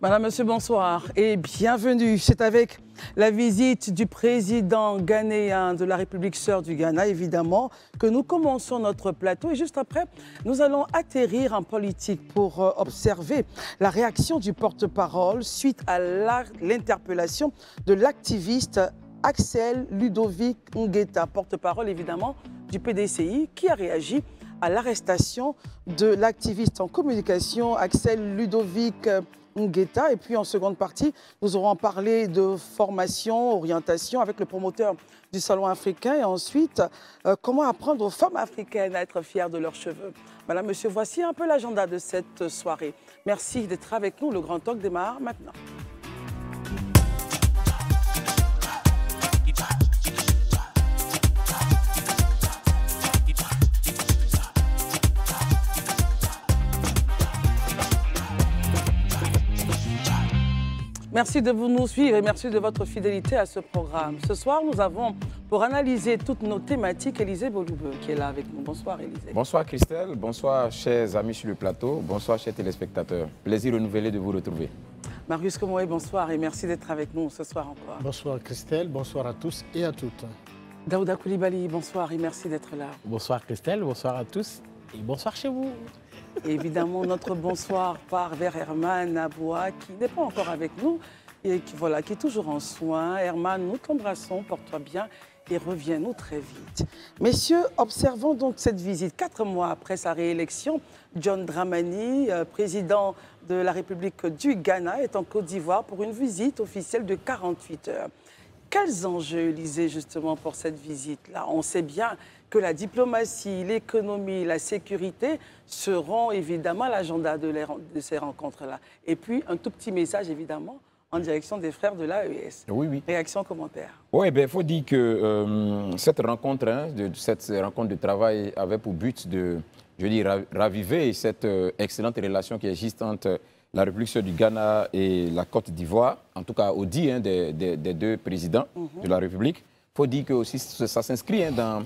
Madame, Monsieur, bonsoir et bienvenue. C'est avec la visite du président ghanéen de la République sœur du Ghana, évidemment, que nous commençons notre plateau. Et juste après, nous allons atterrir en politique pour observer la réaction du porte-parole suite à l'interpellation de l'activiste Axel Ludovic Ngueta, porte-parole évidemment du PDCI, qui a réagi à l'arrestation de l'activiste en communication Axel Ludovic Ngueta. Et puis en seconde partie, nous aurons parlé de formation, orientation avec le promoteur du Salon africain et ensuite comment apprendre aux femmes africaines à être fières de leurs cheveux. Madame, Monsieur, voici un peu l'agenda de cette soirée. Merci d'être avec nous. Le Grand Talk démarre maintenant. Merci de nous suivre et merci de votre fidélité à ce programme. Ce soir, nous avons, pour analyser toutes nos thématiques, Élisée Boloubeu qui est là avec nous. Bonsoir Élisée. Bonsoir Christelle, bonsoir chers amis sur le plateau, bonsoir chers téléspectateurs. Plaisir renouvelé de vous retrouver. Marius Komoé, bonsoir et merci d'être avec nous ce soir encore. Bonsoir Christelle, bonsoir à tous et à toutes. Daouda Koulibaly, bonsoir et merci d'être là. Bonsoir Christelle, bonsoir à tous et bonsoir chez vous. Et évidemment, notre bonsoir part vers Herman Aboua, qui n'est pas encore avec nous et qui est toujours en soins. Herman, nous t'embrassons, porte-toi bien et reviens-nous très vite. Messieurs, observons donc cette visite. 4 mois après sa réélection, John Dramani, président de la République du Ghana, est en Côte d'Ivoire pour une visite officielle de 48 heures. Quels enjeux, Élisée, justement, pour cette visite-là? On sait bien que la diplomatie, l'économie, la sécurité seront évidemment à l'agenda de ces rencontres-là. Et puis, un tout petit message, évidemment, en direction des frères de l'AES. Oui. Réaction, commentaire. Oui, il faut dire que cette rencontre de travail avait pour but de, raviver cette excellente relation qui existe entre la République sœur du Ghana et la Côte d'Ivoire, en tout cas au dit des deux présidents de la République. Il faut dire que aussi ça s'inscrit dans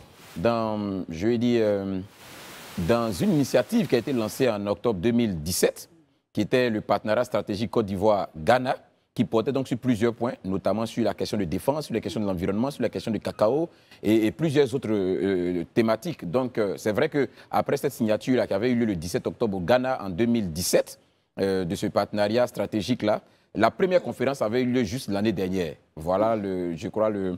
une initiative qui a été lancée en octobre 2017, qui était le partenariat stratégique Côte d'Ivoire-Ghana, qui portait donc sur plusieurs points, notamment sur la question de défense, sur la question de l'environnement, sur la question du cacao et plusieurs autres thématiques. Donc c'est vrai qu'après cette signature qui avait eu lieu le 17 octobre au Ghana en 2017, de ce partenariat stratégique-là, la première conférence avait eu lieu juste l'année dernière. Voilà, je crois, le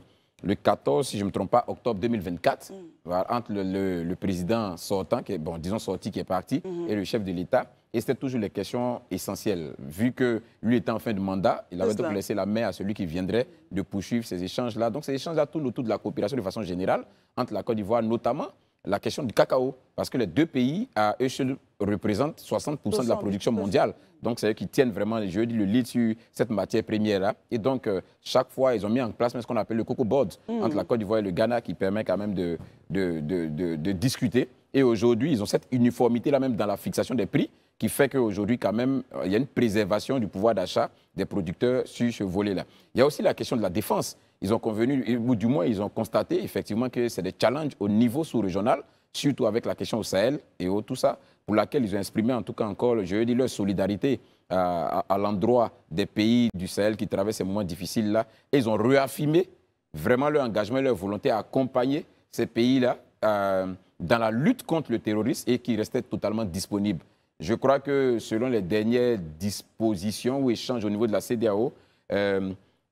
14, si je ne me trompe pas, octobre 2024, voilà, entre le président sortant, qui est parti, et le chef de l'État. Et c'était toujours les questions essentielles. Vu que lui était en fin de mandat, il avait donc laissé la main à celui qui viendrait de poursuivre ces échanges-là. Donc ces échanges-là tournent autour de la coopération de façon générale entre la Côte d'Ivoire, notamment la question du cacao. Parce que les deux pays, à eux seuls, représentent 60% de la production mondiale. Donc c'est eux qui tiennent vraiment, le lead sur cette matière première-là. Et donc, chaque fois, ils ont mis en place ce qu'on appelle le Cocoa Board entre la Côte d'Ivoire et le Ghana, qui permet quand même de discuter. Et aujourd'hui, ils ont cette uniformité-là même dans la fixation des prix, qui fait qu'aujourd'hui, quand même, il y a une préservation du pouvoir d'achat des producteurs sur ce volet-là. Il y a aussi la question de la défense. Ils ont convenu, ou du moins, ils ont constaté effectivement que c'est des challenges au niveau sous-régional, surtout avec la question au Sahel et tout ça, pour laquelle ils ont exprimé en tout cas encore, leur solidarité à l'endroit des pays du Sahel qui traversent ces moments difficiles-là. Et ils ont réaffirmé vraiment leur engagement, leur volonté à accompagner ces pays-là dans la lutte contre le terrorisme et qui restaient totalement disponibles. Je crois que selon les dernières dispositions ou échanges au niveau de la CEDEAO,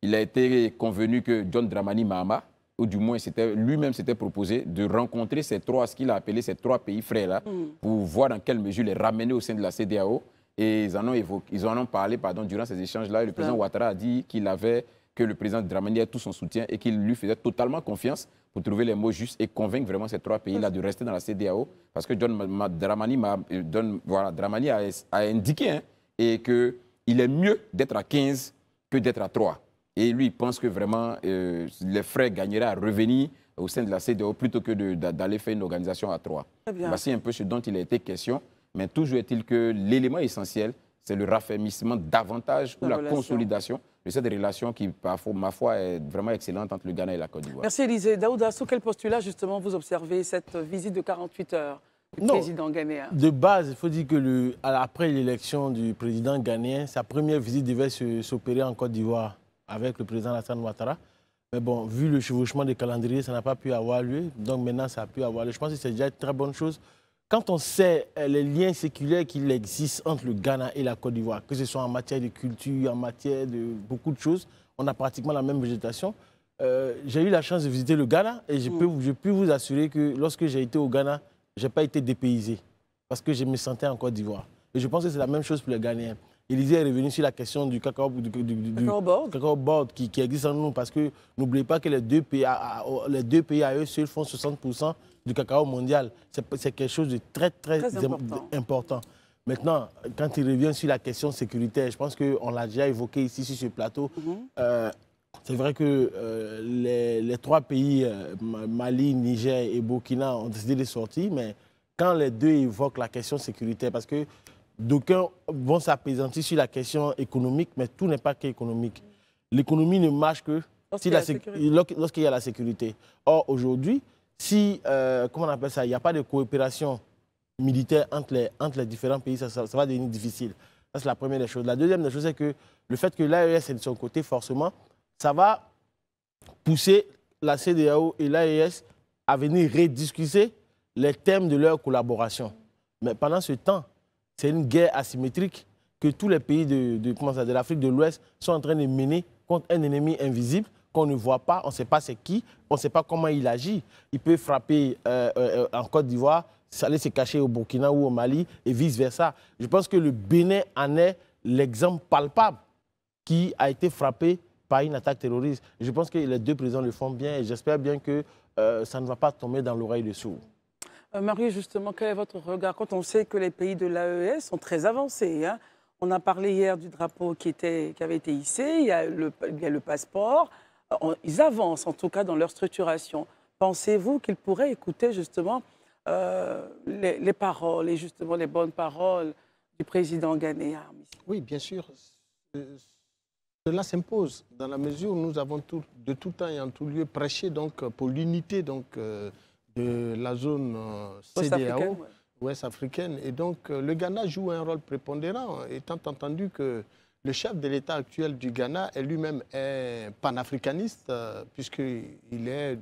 il a été convenu que John Dramani Mahama, ou du moins lui-même s'était proposé de rencontrer ce qu'il a appelé ces 3 pays frères-là, pour voir dans quelle mesure les ramener au sein de la CEDEAO. Et ils en ont parlé durant ces échanges-là. Et le président Ouattara a dit que le président Dramani a tout son soutien et qu'il lui faisait totalement confiance pour trouver les mots justes et convaincre vraiment ces 3 pays-là de rester dans la CEDEAO. Parce que Dramani a indiqué et qu'il est mieux d'être à 15 que d'être à 3. Et lui, il pense que vraiment les frères gagneraient à revenir au sein de la CEDEAO plutôt que d'aller faire une organisation à 3. Voici un peu ce dont il a été question. Mais toujours est-il que l'élément essentiel, c'est le raffermissement davantage ou la consolidation de cette relation qui, parfois, ma foi, est vraiment excellente entre le Ghana et la Côte d'Ivoire. Merci Élisée. Daouda, sous quel postulat, justement, vous observez cette visite de 48 heures du président ghanéen? De base, il faut dire que après l'élection du président ghanéen, sa première visite devait s'opérer en Côte d'Ivoire avec le président Alassane Ouattara. Mais bon, vu le chevauchement des calendriers, ça n'a pas pu avoir lieu. Donc maintenant, ça a pu avoir lieu. Je pense que c'est déjà une très bonne chose. Quand on sait les liens séculaires qu'il existe entre le Ghana et la Côte d'Ivoire, que ce soit en matière de culture, en matière de beaucoup de choses, on a pratiquement la même végétation. J'ai eu la chance de visiter le Ghana et je peux vous assurer que lorsque j'ai été au Ghana, je n'ai pas été dépaysé parce que je me sentais en Côte d'Ivoire. Et je pense que c'est la même chose pour les Ghanéens. Élisée est revenu sur la question du cacao board qui existe en nous parce que n'oubliez pas que les deux pays à eux seuls font 60% du cacao mondial. C'est quelque chose de très important. Maintenant, quand il revient sur la question sécuritaire, je pense qu'on l'a déjà évoqué ici sur ce plateau. C'est vrai que les trois pays, Mali, Niger et Burkina, ont décidé de sortir, mais quand les deux évoquent la question sécuritaire, parce que d'aucuns vont s'apaisantir sur la question économique, mais tout n'est pas qu'économique. L'économie ne marche que lorsqu'il y a la sécurité. Or, aujourd'hui, si, comment on appelle ça, il n'y a pas de coopération militaire entre les différents pays, ça va devenir difficile. Ça, c'est la première des choses. La deuxième des choses, c'est que le fait que l'AES est de son côté, forcément, ça va pousser la CEDEAO et l'AES à venir rediscuter les thèmes de leur collaboration. Mais pendant ce temps, c'est une guerre asymétrique que tous les pays de l'Afrique de l'Ouest sont en train de mener contre un ennemi invisible qu'on ne voit pas, on ne sait pas c'est qui, on ne sait pas comment il agit. Il peut frapper en Côte d'Ivoire, aller se cacher au Burkina ou au Mali et vice-versa. Je pense que le Bénin en est l'exemple palpable qui a été frappé par une attaque terroriste. Je pense que les deux présidents le font bien et j'espère bien que ça ne va pas tomber dans l'oreille des sourds. Marie, justement, quel est votre regard quand on sait que les pays de l'AES sont très avancés, hein? On a parlé hier du drapeau qui avait été hissé, il y a le passeport. Ils avancent en tout cas dans leur structuration. Pensez-vous qu'ils pourraient écouter justement les paroles et justement les bonnes paroles du président ghanéen? Oui, bien sûr. Cela s'impose dans la mesure où nous avons de tout temps et en tout lieu prêché donc, pour l'unité de la zone CEDEAO, ouest-africaine. Et donc, le Ghana joue un rôle prépondérant, étant entendu que le chef de l'État actuel du Ghana est lui-même panafricaniste, puisqu'il est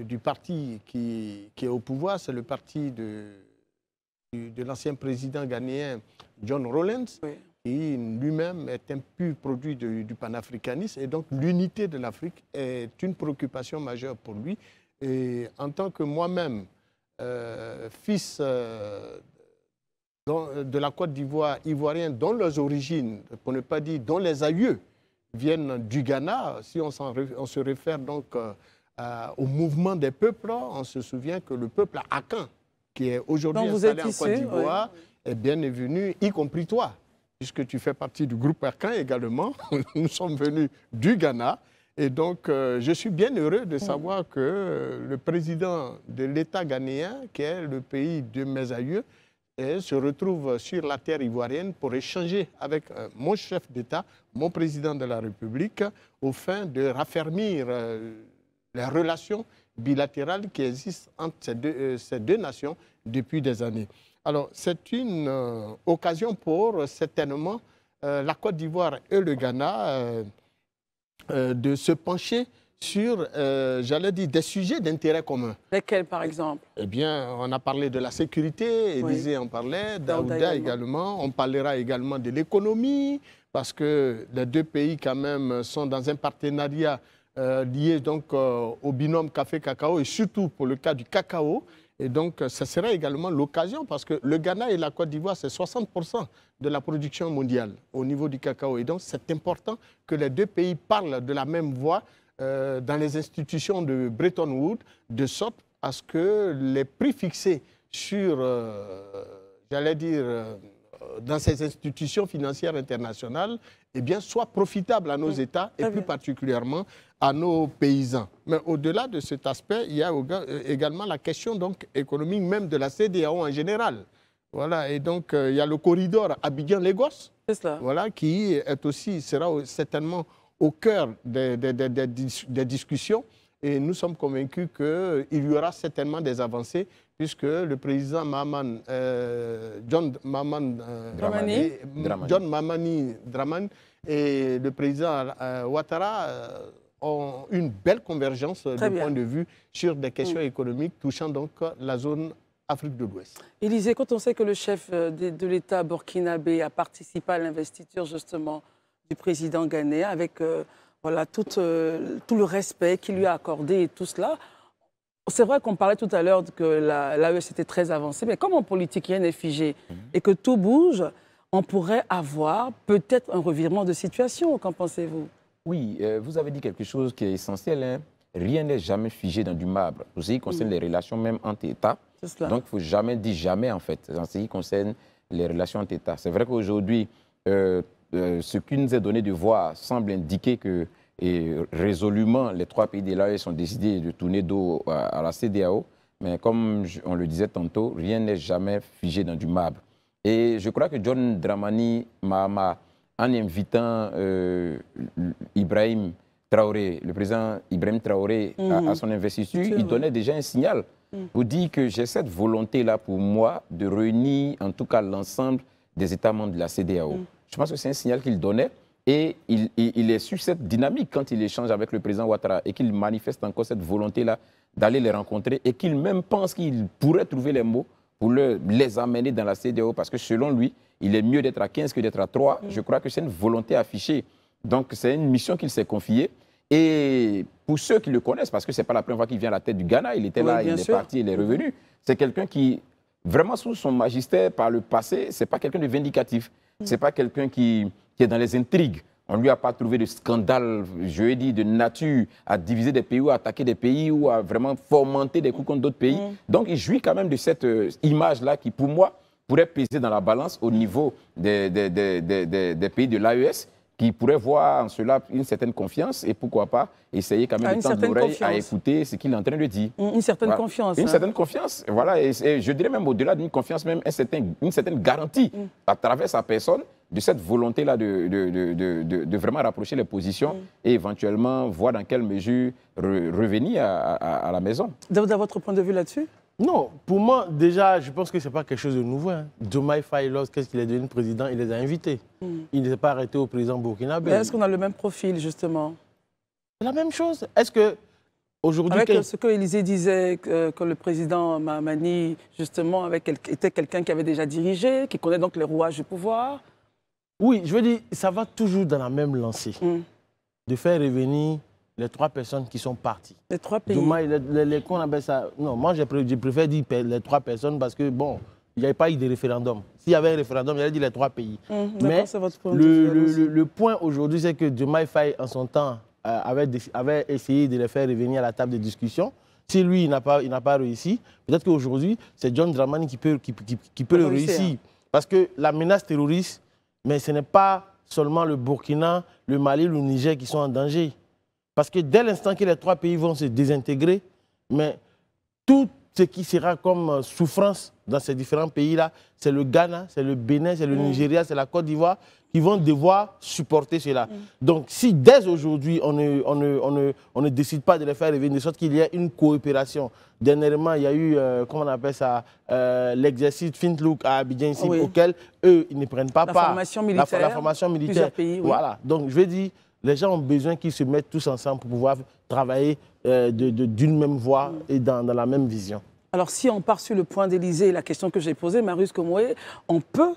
du parti qui est au pouvoir, c'est le parti de l'ancien président ghanéen John Rawlings, qui lui-même est un pur produit du panafricanisme. Et donc, l'unité de l'Afrique est une préoccupation majeure pour lui. Et en tant que moi-même, fils de la Côte d'Ivoire, ivoirien, dont leurs origines, pour ne pas dire dont les aïeux viennent du Ghana, si on se réfère donc au mouvement des peuples, on se souvient que le peuple Akan, qui est aujourd'hui installé en Côte d'Ivoire, est bien venu, y compris toi, puisque tu fais partie du groupe Akan également. Nous sommes venus du Ghana. Et donc, je suis bien heureux de savoir que le président de l'État ghanéen, qui est le pays de mes aïeux, se retrouve sur la terre ivoirienne pour échanger avec mon chef d'État, mon président de la République, au fin de raffermir les relations bilatérales qui existent entre ces deux nations depuis des années. Alors, c'est une occasion pour certainement la Côte d'Ivoire et le Ghana de se pencher sur, j'allais dire, des sujets d'intérêt commun. Lesquels, par exemple? Eh bien, on a parlé de la sécurité, Élisée en parlait, Daouda également. On parlera également de l'économie, parce que les deux pays, quand même, sont dans un partenariat lié donc au binôme café-cacao, et surtout pour le cas du cacao. Et donc, ce sera également l'occasion, parce que le Ghana et la Côte d'Ivoire, c'est 60% de la production mondiale au niveau du cacao. Et donc, c'est important que les deux pays parlent de la même voix dans les institutions de Bretton Woods, de sorte à ce que les prix fixés sur, j'allais dire, dans ces institutions financières internationales, eh bien, soient profitables à nos États et plus particulièrement à nos paysans. Mais au-delà de cet aspect, il y a également la question donc, économique même de la CEDEAO en général. Voilà, et donc il y a le corridor Abidjan-Lagos, voilà, qui est aussi, sera certainement au cœur des discussions. et nous sommes convaincus qu'il y aura certainement des avancées puisque le président John Mamani Dramani et le président Ouattara ont une belle convergence du point de vue sur des questions économiques touchant donc la zone Afrique de l'Ouest. Élisée, quand on sait que le chef de l'État burkinabé a participé à l'investiture justement du président ghanéen avec voilà, tout le respect qu'il lui a accordé et tout cela, c'est vrai qu'on parlait tout à l'heure que l'AES était très avancée, mais comme en politique, rien n'est figé et que tout bouge, on pourrait avoir peut-être un revirement de situation. Qu'en pensez-vous? Oui, vous avez dit quelque chose qui est essentiel. Hein. Rien n'est jamais figé dans du marbre. Pour ce qui concerne les relations même entre États, donc il ne faut jamais dire jamais en fait, en ce qui concerne les relations entre États. C'est vrai qu'aujourd'hui, ce qui nous est donné de voir semble indiquer que résolument les trois pays de l'AES ont décidé de tourner dos à la CEDEAO, mais comme on le disait tantôt, rien n'est jamais figé dans du marbre. Et je crois que John Dramani Mahama, en invitant Ibrahim Traoré, le président Ibrahim Traoré à son investiture, il donnait déjà un signal pour dire que j'ai cette volonté-là pour moi de réunir en tout cas l'ensemble des États membres de la CEDEAO. Je pense que c'est un signal qu'il donnait et il est sur cette dynamique quand il échange avec le président Ouattara et qu'il manifeste encore cette volonté-là d'aller les rencontrer et qu'il même pense qu'il pourrait trouver les mots pour les amener dans la CEDEAO parce que selon lui, il est mieux d'être à 15 que d'être à 3. Je crois que c'est une volonté affichée. Donc c'est une mission qu'il s'est confiée. Et pour ceux qui le connaissent, parce que ce n'est pas la première fois qu'il vient à la tête du Ghana, il était là, il est parti, il est revenu. C'est quelqu'un qui, vraiment sous son magistère par le passé, ce n'est pas quelqu'un de vindicatif. Ce n'est pas quelqu'un qui est dans les intrigues. On ne lui a pas trouvé de scandale, je ai dit, de nature à diviser des pays ou à attaquer des pays ou à vraiment fomenter des coups contre d'autres pays. Donc il jouit quand même de cette image-là qui, pour moi, pourrait peser dans la balance au niveau des pays de l'AES, qui pourraient voir en cela une certaine confiance et pourquoi pas essayer quand même de tendre l'oreille à écouter ce qu'il est en train de dire. Une certaine confiance. Une certaine confiance, voilà. Et je dirais même au-delà d'une confiance, même une certaine garantie à travers sa personne de cette volonté-là de vraiment rapprocher les positions et éventuellement voir dans quelle mesure revenir à la maison. De votre point de vue là-dessus? Non, pour moi, déjà, je pense que ce n'est pas quelque chose de nouveau. Hein. Diomaye Faye, lorsqu'il est devenu président, il les a invités. Il ne s'est pas arrêté au président burkinabé. Est-ce qu'on a le même profil, justement? C'est la même chose. Est-ce que, aujourd'hui... Avec ce que Élisée disait, que le président Mamani, justement, était quelqu'un qui avait déjà dirigé, qui connaît donc les rouages du pouvoir? Oui, je veux dire, ça va toujours dans la même lancée. De faire revenir les trois personnes qui sont parties. Les trois pays. Qu'on appelle ça... Non, moi, je préfère dire les trois personnes parce que, bon, il n'y avait pas eu de référendum. S'il y avait un référendum, il allait dire les trois pays. Mais le point aujourd'hui, c'est que Diomaye Faye, en son temps, avait essayé de les faire revenir à la table de discussion. Si lui, il n'a pas réussi, peut-être qu'aujourd'hui, c'est John Dramani qui peut le réussir. Parce que la menace terroriste, mais ce n'est pas seulement le Burkina, le Mali, le Niger qui sont en danger. Parce que dès l'instant que les trois pays vont se désintégrer, mais tout ce qui sera comme souffrance dans ces différents pays-là, c'est le Ghana, c'est le Bénin, c'est le Nigeria, c'est la Côte d'Ivoire qui vont devoir supporter cela. Donc si dès aujourd'hui on ne décide pas de les faire revenir, de sorte qu'il y ait une coopération. Dernièrement, il y a eu, comment on appelle ça, l'exercice Fintlook à Abidjan ici, auquel eux, ils ne prennent pas part. La formation militaire. Pays, voilà. Donc je veux dire, les gens ont besoin qu'ils se mettent tous ensemble pour pouvoir travailler d'une même voie et dans la même vision. Alors, si on part sur le point d'Élysée, la question que j'ai posée, Marius Komoué, on peut,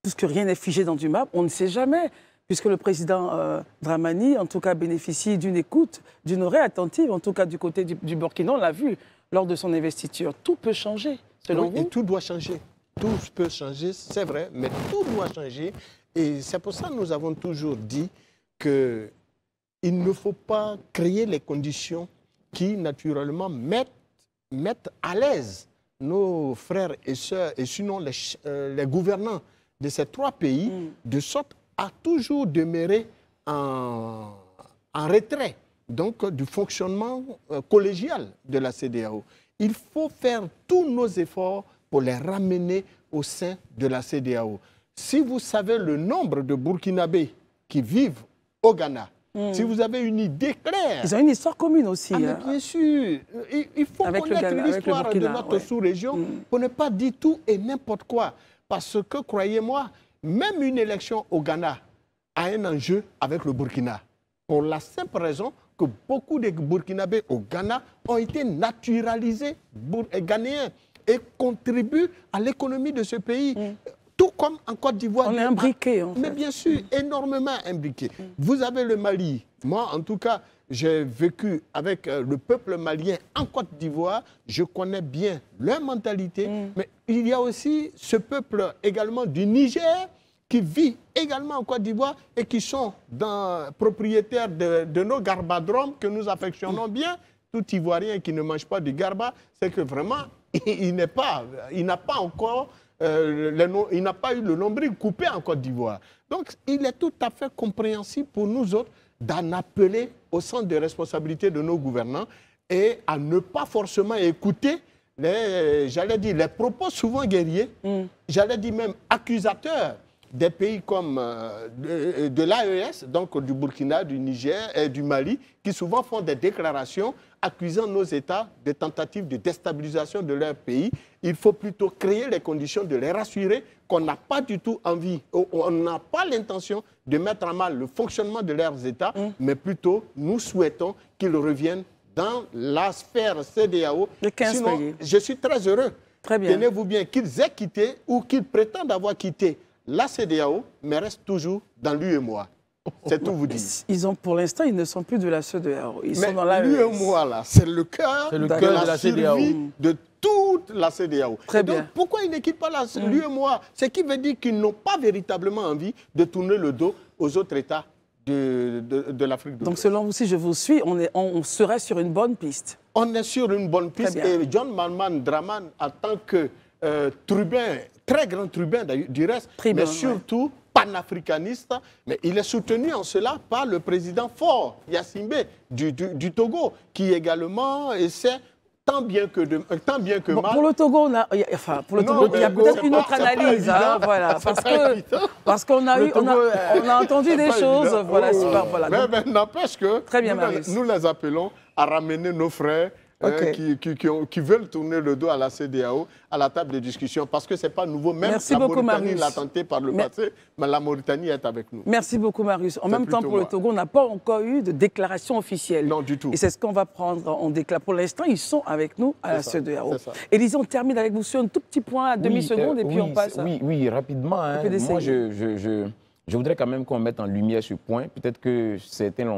puisque rien n'est figé dans du map, on ne sait jamais, puisque le président Dramani, en tout cas, bénéficie d'une écoute, d'une oreille attentive, en tout cas du côté du Burkina, on l'a vu lors de son investiture. Tout peut changer, selon vous? Et tout doit changer. Tout peut changer, c'est vrai, mais tout doit changer. Et c'est pour ça que nous avons toujours dit qu'il ne faut pas créer les conditions qui, naturellement, mettent à l'aise nos frères et sœurs, et sinon les gouvernants de ces trois pays, de sorte à toujours demeurer en retrait donc, du fonctionnement collégial de la CEDEAO. Il faut faire tous nos efforts pour les ramener au sein de la CEDEAO. Si vous savez le nombre de Burkinabés qui vivent au Ghana, si vous avez une idée claire. Ils ont une histoire commune aussi. Ah, mais bien sûr. Il faut connaître l'histoire de notre sous-région pour ne pas dire tout et n'importe quoi. Parce que, croyez-moi, même une élection au Ghana a un enjeu avec le Burkina. Pour la simple raison que beaucoup de Burkinabés au Ghana ont été naturalisés ghanéens et contribuent à l'économie de ce pays. Tout comme en Côte d'Ivoire. On est imbriqués, en fait. Mais bien sûr, énormément imbriqués. Vous avez le Mali. Moi, en tout cas, j'ai vécu avec le peuple malien en Côte d'Ivoire. Je connais bien leur mentalité. Mais il y a aussi ce peuple également du Niger qui vit également en Côte d'Ivoire et qui sont propriétaires de nos garbadromes que nous affectionnons bien. Tout Ivoirien qui ne mange pas du garba, c'est que vraiment, il n'a pas encore... il n'a pas eu le nombril coupé en Côte d'Ivoire. Donc, il est tout à fait compréhensible pour nous autres d'en appeler au centre de responsabilité de nos gouvernants et à ne pas forcément écouter les propos souvent guerriers, j'allais dire même accusateurs des pays comme de l'AES, donc du Burkina, du Niger et du Mali, qui souvent font des déclarations accusant nos États de tentatives de déstabilisation de leur pays. Il faut plutôt créer les conditions de les rassurer qu'on n'a pas du tout envie, on n'a pas l'intention de mettre à mal le fonctionnement de leurs États, mais plutôt nous souhaitons qu'ils reviennent dans la sphère CEDEAO. Sinon, je suis très heureux. Très bien. Tenez-vous bien qu'ils aient quitté ou qu'ils prétendent avoir quitté la CEDEAO, mais restent toujours dans l'UEMOA. C'est tout vous dire. Pour l'instant, ils ne sont plus de la CEDEAO. Ils sont dans la l'UEMOA, là, c'est le cœur de la survie de toute la CEDEAO. Très bien. Donc, pourquoi ils ne quittent pas l'UEMOA? Ce qui veut dire qu'ils n'ont pas véritablement envie de tourner le dos aux autres États de l'Afrique de l'Ouest. Donc, selon vous, si je vous suis, on serait sur une bonne piste. On est sur une bonne piste. Et John Malman Draman, en tant que tribun, très grand tribun du reste, mais surtout panafricaniste, mais il est soutenu en cela par le président Faure Gnassingbé du Togo, qui également essaie tant bien que mal. Pour le Togo, il y a peut-être une autre analyse, voilà, parce qu'on a entendu des choses, voilà, super, voilà. Mais n'empêche que nous les appelons à ramener nos frères qui veulent tourner le dos à la CEDEAO à la table de discussion, parce que ce n'est pas nouveau. Même la Mauritanie l'a tenté par le passé, mais la Mauritanie est avec nous. Merci beaucoup, Marius. En même temps, pour le Togo, on n'a pas encore eu de déclaration officielle. Non, du tout. Et c'est ce qu'on va prendre en déclat. Pour l'instant, ils sont avec nous à la CEDEAO. Élisée, on termine avec vous sur un tout petit point à demi-seconde et puis on passe. Oui, rapidement. Moi, je voudrais quand même qu'on mette en lumière ce point. Peut-être que certains ne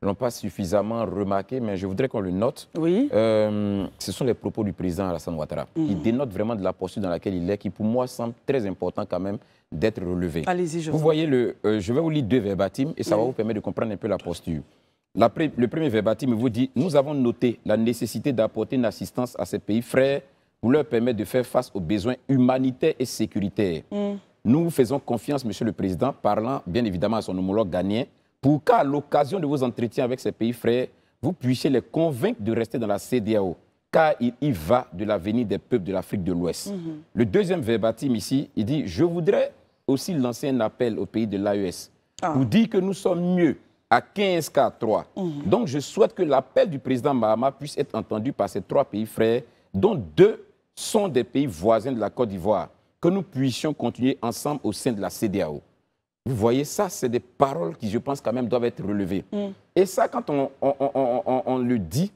l'ont pas suffisamment remarqué, mais je voudrais qu'on le note. Oui. Ce sont les propos du président Alassane Ouattara qui dénotent vraiment de la posture dans laquelle il est, qui pour moi semble très important quand même d'être relevé. Allez-y, vous voyez, je vais vous lire 2 verbatim et ça va vous permettre de comprendre un peu la posture. Le premier verbatim vous dit « Nous avons noté la nécessité d'apporter une assistance à ces pays frères pour leur permettre de faire face aux besoins humanitaires et sécuritaires. Nous vous faisons confiance, Monsieur le Président, parlant bien évidemment à son homologue ghanéen, pour qu'à l'occasion de vos entretiens avec ces pays frères, vous puissiez les convaincre de rester dans la CEDEAO, car il y va de l'avenir des peuples de l'Afrique de l'Ouest. Le deuxième verbatim ici, il dit « Je voudrais aussi lancer un appel aux pays de l'AES pour dire que nous sommes mieux à 15-3. Donc, je souhaite que l'appel du président Mahama puisse être entendu par ces 3 pays frères, dont 2 sont des pays voisins de la Côte d'Ivoire, que nous puissions continuer ensemble au sein de la CEDEAO. » Vous voyez, ça, c'est des paroles qui, je pense, quand même, doivent être relevées. Et ça, quand on le dit,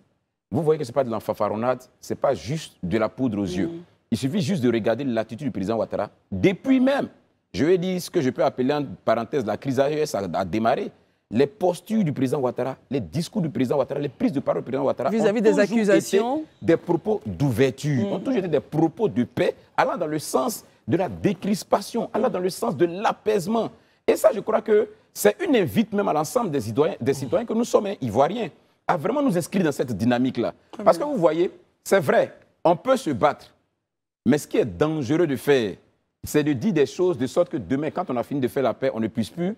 vous voyez que ce n'est pas de l'enfanfaronnade, ce n'est pas juste de la poudre aux yeux. Il suffit juste de regarder l'attitude du président Ouattara. Depuis même, je vais dire ce que je peux appeler en parenthèse, la crise AES a démarré. Les postures du président Ouattara, les discours du président Ouattara, les prises de parole du président Ouattara vis-à-vis des accusations, des propos d'ouverture, ont toujours été des propos de paix, allant dans le sens de la décrispation, allant dans le sens de l'apaisement. Et ça, je crois que c'est une invite même à l'ensemble des citoyens que nous sommes ivoiriens, à vraiment nous inscrire dans cette dynamique-là. Parce que vous voyez, c'est vrai, on peut se battre, mais ce qui est dangereux de faire, c'est de dire des choses de sorte que demain, quand on a fini de faire la paix, on ne puisse plus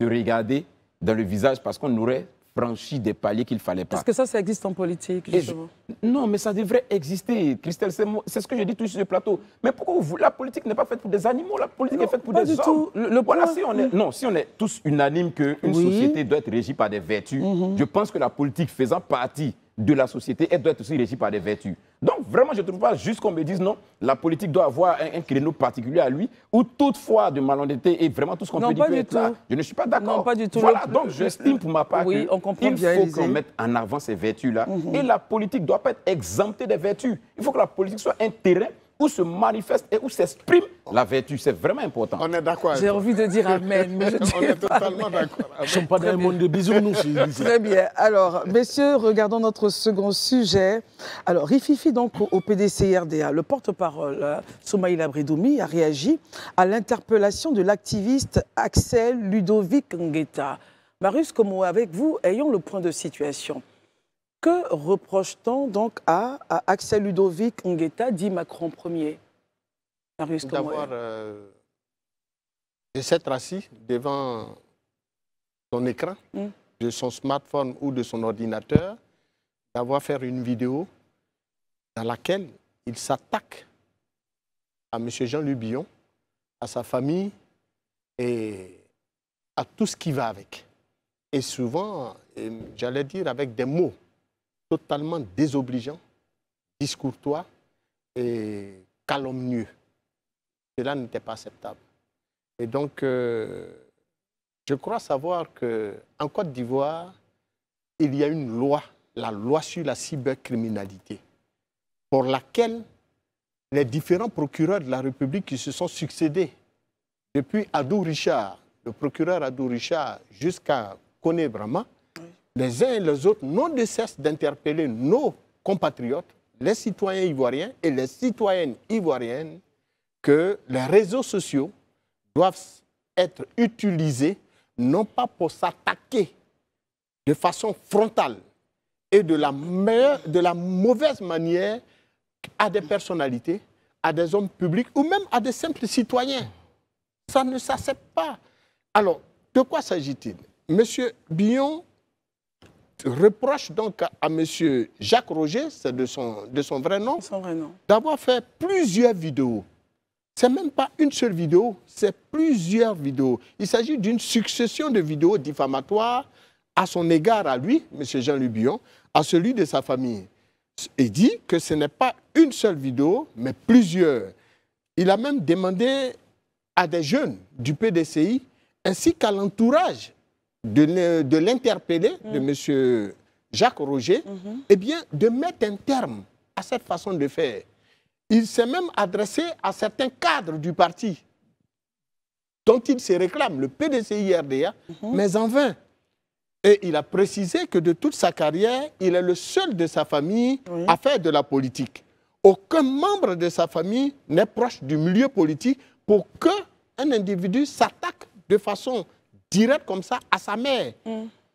se regarder dans le visage parce qu'on aurait franchi des paliers qu'il ne fallait pas. Parce que ça existe en politique, justement. Non, mais ça devrait exister, Christelle. C'est ce que je dis tout sur le plateau. Mais pourquoi la politique n'est pas faite pour des animaux? La politique est faite pour des hommes. Tout. Voilà, si on est tous unanimes qu'une société doit être régie par des vertus, je pense que la politique faisant partie de la société, elle doit être aussi régie par des vertus. Donc, vraiment, je ne trouve pas juste qu'on me dise non, la politique doit avoir un créneau particulier à lui, où toutefois de malhonnêteté et vraiment tout ce qu'on peut dire peut être là. Je ne suis pas d'accord. Non, pas du tout. Voilà, donc j'estime pour ma part qu'il faut qu'on mette en avant ces vertus-là. Et la politique ne doit pas être exemptée des vertus. Il faut que la politique soit un terrain où se manifeste et où s'exprime la vertu. C'est vraiment important. On est d'accord. J'ai envie de dire amen, mais je On est totalement d'accord. Nous ne sommes pas dans un monde de bisounours. Très bien. Alors, messieurs, regardons notre second sujet. Alors, Rififi, donc, au PDC-RDA, le porte-parole, Soumaïla Bridoumi, a réagi à l'interpellation de l'activiste Axel Ludovic Ngueta. Marius, comme avec vous, ayons le point de situation. Que reproche-t-on donc à Axel Ludovic Ngueta, dit Macron Ier? Marius, d'abord, de s'être assis devant son écran, de son smartphone ou de son ordinateur, d'avoir fait une vidéo dans laquelle il s'attaque à M. Jean-Luc Billon, à sa famille et à tout ce qui va avec. Et souvent, j'allais dire avec des mots totalement désobligeants, discourtois et calomnieux. Cela n'était pas acceptable. Et donc, je crois savoir qu'en Côte d'Ivoire, il y a une loi, la loi sur la cybercriminalité, pour laquelle les différents procureurs de la République qui se sont succédés, depuis Adou Richard, le procureur Adou Richard, jusqu'à Koné Brahma, les uns et les autres n'ont de cesse d'interpeller nos compatriotes, les citoyens ivoiriens et les citoyennes ivoiriennes, que les réseaux sociaux doivent être utilisés non pas pour s'attaquer de façon frontale et de la mauvaise manière à des personnalités, à des hommes publics ou même à des simples citoyens. Ça ne s'accepte pas. Alors, de quoi s'agit-il? Monsieur Billon reproche donc à M. Jacques Roger, c'est de son vrai nom, d'avoir fait plusieurs vidéos. Ce n'est même pas une seule vidéo, c'est plusieurs vidéos. Il s'agit d'une succession de vidéos diffamatoires à son égard à lui, M. Jean-Luc Billon, à celui de sa famille. Il dit que ce n'est pas une seule vidéo, mais plusieurs. Il a même demandé à des jeunes du PDCI, ainsi qu'à l'entourage de l'interpellé, de M. Jacques Roger, eh bien, de mettre un terme à cette façon de faire. Il s'est même adressé à certains cadres du parti dont il se réclame, le PDCI-RDA, mais en vain. Et il a précisé que de toute sa carrière, il est le seul de sa famille à faire de la politique. Aucun membre de sa famille n'est proche du milieu politique pour qu'un individu s'attaque de façon directe comme ça à sa mère.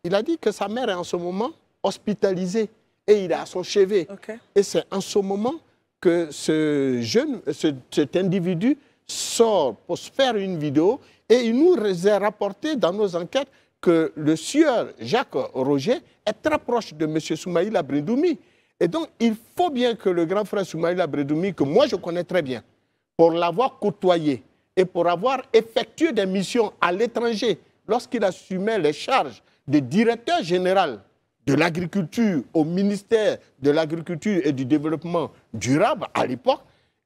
Il a dit que sa mère est en ce moment hospitalisée et il est à son chevet. Et c'est en ce moment que cet individu sort pour se faire une vidéo et il nous a rapporté dans nos enquêtes que le sieur Jacques Roger est très proche de M. Soumaïla Bridoumi. Et donc, il faut bien que le grand frère Soumaïla Bridoumi, que moi je connais très bien, pour l'avoir côtoyé et pour avoir effectué des missions à l'étranger, lorsqu'il assumait les charges de directeur général de l'agriculture au ministère de l'Agriculture et du Développement durable à l'époque,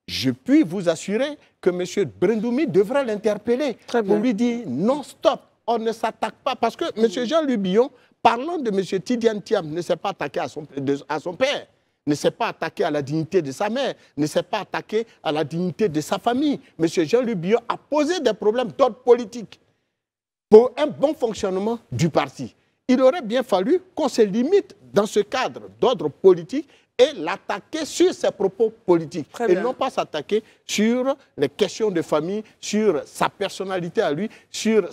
je puis vous assurer que M. Bridoumi devrait l'interpeller pour lui dire non, stop, on ne s'attaque pas. Parce que M. Jean-Luc Billon, parlant de M. Tidiane Thiam, ne s'est pas attaqué à son père, ne s'est pas attaqué à la dignité de sa mère, ne s'est pas attaqué à la dignité de sa famille. M. Jean-Luc Billon a posé des problèmes d'ordre politique pour un bon fonctionnement du parti. Il aurait bien fallu qu'on se limite dans ce cadre d'ordre politique et l'attaquer sur ses propos politiques. Et non pas s'attaquer sur les questions de famille, sur sa personnalité à lui, sur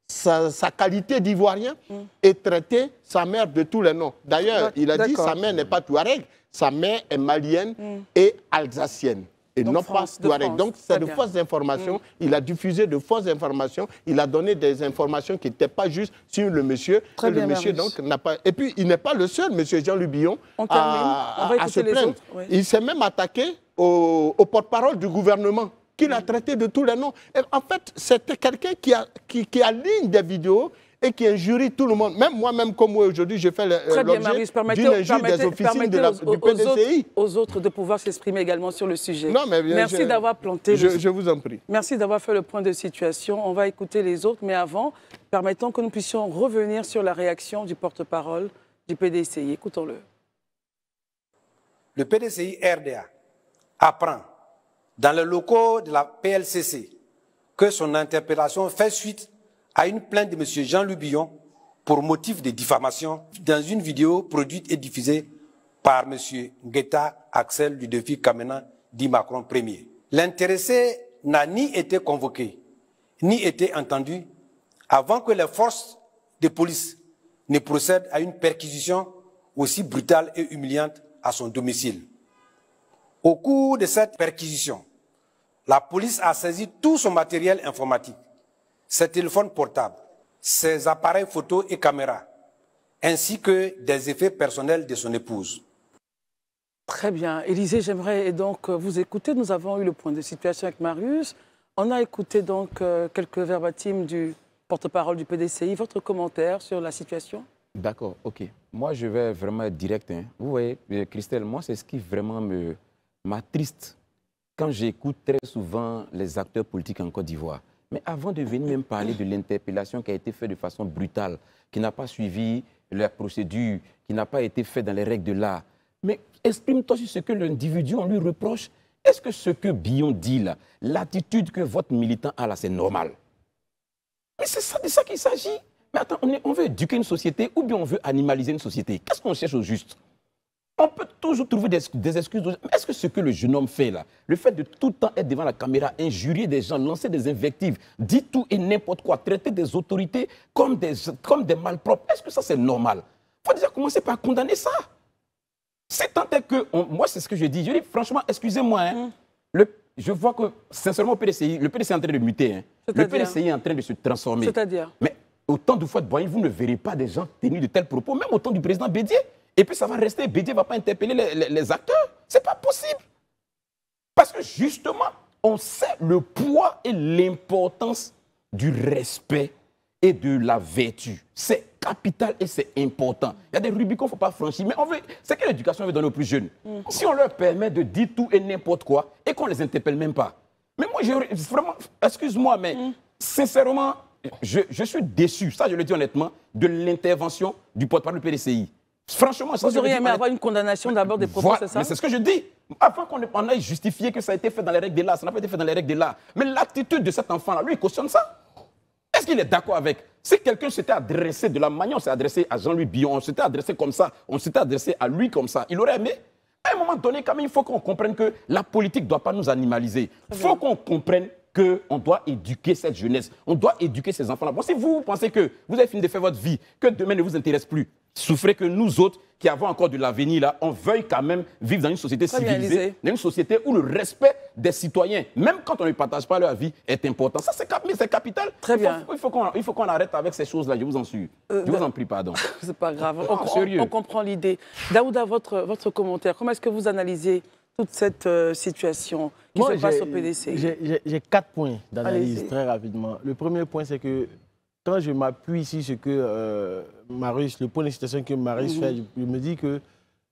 sa qualité d'ivoirien et traiter sa mère de tous les noms. D'ailleurs, il a dit que sa mère n'est pas touareg, sa mère est malienne et alsacienne. et donc non France, pas Touareg. Donc c'est de bien. fausses informations. Il a diffusé de fausses informations. Il a donné des informations qui n'étaient pas justes sur le monsieur. Très bien, le monsieur Marius. donc n'a pas. Et puis il n'est pas le seul, monsieur Jean-Louis Billon, On termine. On va à se écouter les plaindre. autres. Oui. Il s'est même attaqué au porte-parole du gouvernement, qu'il a traité de tous les noms. Et en fait, c'était quelqu'un qui aligne des vidéos et qui injurie tout le monde. Même moi-même, comme moi aujourd'hui, je fais l'objet d'une injure des officines du PDCI. Aux autres de pouvoir s'exprimer également sur le sujet. Non, mais merci d'avoir planté. Je vous en prie. Merci d'avoir fait le point de situation. On va écouter les autres, mais avant, permettons que nous puissions revenir sur la réaction du porte-parole du PDCI. Écoutons-le. Le PDCI RDA apprend dans les locaux de la PLCC que son interpellation fait suite à une plainte de M. Jean-Louis Billon pour motif de diffamation dans une vidéo produite et diffusée par M. Ngueta Axel du défi Kamena dit Macron Ier. L'intéressé n'a ni été convoqué, ni été entendu avant que les forces de police ne procèdent à une perquisition aussi brutale et humiliante à son domicile. Au cours de cette perquisition, la police a saisi tout son matériel informatique, ses téléphones portables, ses appareils photos et caméras, ainsi que des effets personnels de son épouse. Très bien. Élisée, j'aimerais donc vous écouter. Nous avons eu le point de situation avec Marius. On a écouté donc quelques verbatims du porte-parole du PDCI. Votre commentaire sur la situation? D'accord, ok. Moi, je vais vraiment être direct. Hein. Vous voyez, Christelle, moi, c'est ce qui vraiment m'attriste quand j'écoute très souvent les acteurs politiques en Côte d'Ivoire. Mais avant de venir même parler de l'interpellation qui a été faite de façon brutale, qui n'a pas suivi la procédure, qui n'a pas été faite dans les règles de l'art, mais exprime-toi sur ce que l'individu, on lui reproche. Est-ce que ce que Billon dit là, l'attitude que votre militant a là, c'est normal? Mais c'est de ça qu'il s'agit. Mais attends, on veut éduquer une société ou bien on veut animaliser une société? Qu'est-ce qu'on cherche au juste? On peut toujours trouver des excuses. Mais est-ce que ce que le jeune homme fait là, le fait de tout le temps être devant la caméra, injurier des gens, lancer des invectives, dire tout et n'importe quoi, traiter des autorités comme des malpropres, est-ce que ça c'est normal? Il faut déjà commencer par condamner ça. C'est tant est que, moi c'est ce que je dis. Je dis franchement, excusez-moi, hein, je vois que sincèrement le PDCI est en train de muter. Hein. Le PDCI est en train de se transformer. C'est-à-dire? Mais autant de fois de Boigny, vous ne verrez pas des gens tenus de tels propos, même au temps du président Bédié. Et puis ça va rester, Bédié ne va pas interpeller les acteurs. Ce n'est pas possible. Parce que justement, on sait le poids et l'importance du respect et de la vertu. C'est capital et c'est important. Il y a des rubicots qu'il ne faut pas franchir. Mais c'est que l'éducation veut donner aux plus jeunes. Si on leur permet de dire tout et n'importe quoi et qu'on ne les interpelle même pas. Mais moi, vraiment, excuse-moi, mais sincèrement, je suis déçu, ça je le dis honnêtement, de l'intervention du porte-parole du PDCI. Franchement, ça, vous auriez aimé avoir une condamnation d'abord des propos, c'est ça? Mais c'est ce que je dis. Avant qu'on aille justifier que ça a été fait dans les règles de l'art, ça n'a pas été fait dans les règles de l'art. Mais l'attitude de cet enfant-là, lui, il cautionne ça. Est-ce qu'il est d'accord avec? Si quelqu'un s'était adressé de la manière, on s'est adressé à Jean-Louis Billon, on s'était adressé comme ça, on s'était adressé à lui comme ça, il aurait aimé? À un moment donné, quand même, il faut qu'on comprenne que la politique ne doit pas nous animaliser. Il faut qu'on comprenne qu'on doit éduquer cette jeunesse, on doit éduquer ces enfants-là. Bon, si vous pensez que vous avez fini de faire votre vie, que demain ne vous intéresse plus, souffrez que nous autres, qui avons encore de l'avenir là, on veuille quand même vivre dans une société civilisée, dans une société où le respect des citoyens, même quand on ne partage pas leur vie, est important. Ça, c'est capital. Très bien. Il faut qu'on arrête avec ces choses-là, je vous en suis. Je vous en prie, pardon. C'est pas grave, on comprend l'idée. Daouda, votre commentaire, comment est-ce que vous analysez toute cette situation qui se passe au PDCI? J'ai 4 points d'analyse très rapidement. Le premier point, c'est que quand je m'appuie sur ce que Marius, le point de situation que Marius fait, je me dis que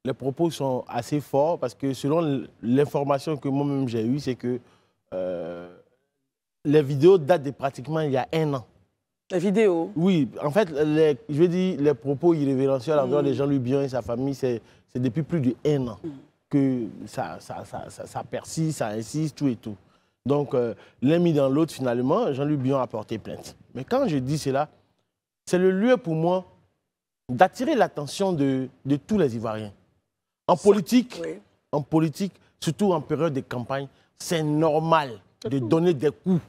les propos sont assez forts parce que selon l'information que moi-même j'ai eue, c'est que les vidéos datent de pratiquement il y a 1 an. Les vidéos? Oui, en fait, je veux dire, les propos irrévérencieux à l'endroit de Jean-Louis Billon et sa famille, c'est depuis plus de 1 an que ça persiste, ça insiste, tout et tout. Donc, l'un mis dans l'autre, finalement, Jean-Louis Billon a porté plainte. Mais quand je dis cela, c'est le lieu pour moi d'attirer l'attention de tous les Ivoiriens. En politique, surtout en période de campagne, c'est normal de donner des coups.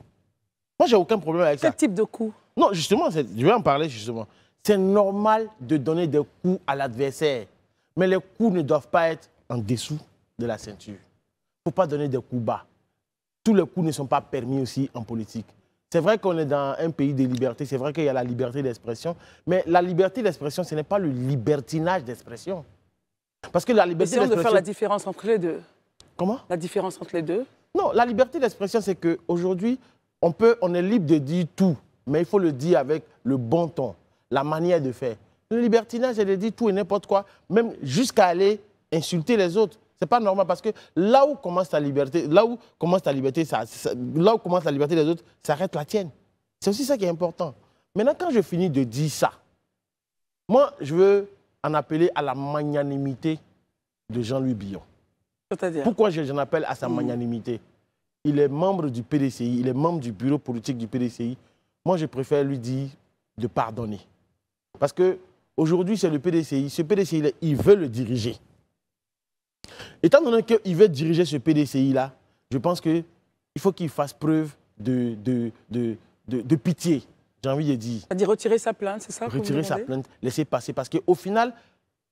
Moi, j'ai aucun problème avec ça. Quel type de coups? Non, justement, je vais en parler justement. C'est normal de donner des coups à l'adversaire. Mais les coups ne doivent pas être en dessous de la ceinture. ne faut pas donner des coups bas. Tous les coups ne sont pas permis aussi en politique. C'est vrai qu'on est dans un pays de liberté, c'est vrai qu'il y a la liberté d'expression, mais la liberté d'expression, ce n'est pas le libertinage d'expression. Parce que la liberté d'expression... Essayons de faire la différence entre les deux. Comment? La différence entre les deux? Non, la liberté d'expression, c'est qu'aujourd'hui, on est libre de dire tout, mais il faut le dire avec le bon ton, la manière de faire. Le libertinage, c'est de dire tout et n'importe quoi, même jusqu'à aller insulter les autres. C'est pas normal parce que là où commence ta liberté, là où commence la liberté des autres, ça arrête la tienne. C'est aussi ça qui est important. Maintenant, quand je finis de dire ça, moi, je veux en appeler à la magnanimité de Jean-Louis Billon. C'est-à-dire? Pourquoi j'en appelle à sa magnanimité? Il est membre du PDCI, il est membre du bureau politique du PDCI. Moi, je préfère lui dire de pardonner. Parce qu'aujourd'hui, c'est le PDCI. Ce PDCI, il veut le diriger. Étant donné qu'il veut diriger ce PDCI-là, je pense qu'il faut qu'il fasse preuve de pitié, j'ai envie de dire. C'est-à-dire retirer sa plainte, c'est ça? Retirer sa plainte, laisser passer. Parce qu'au final,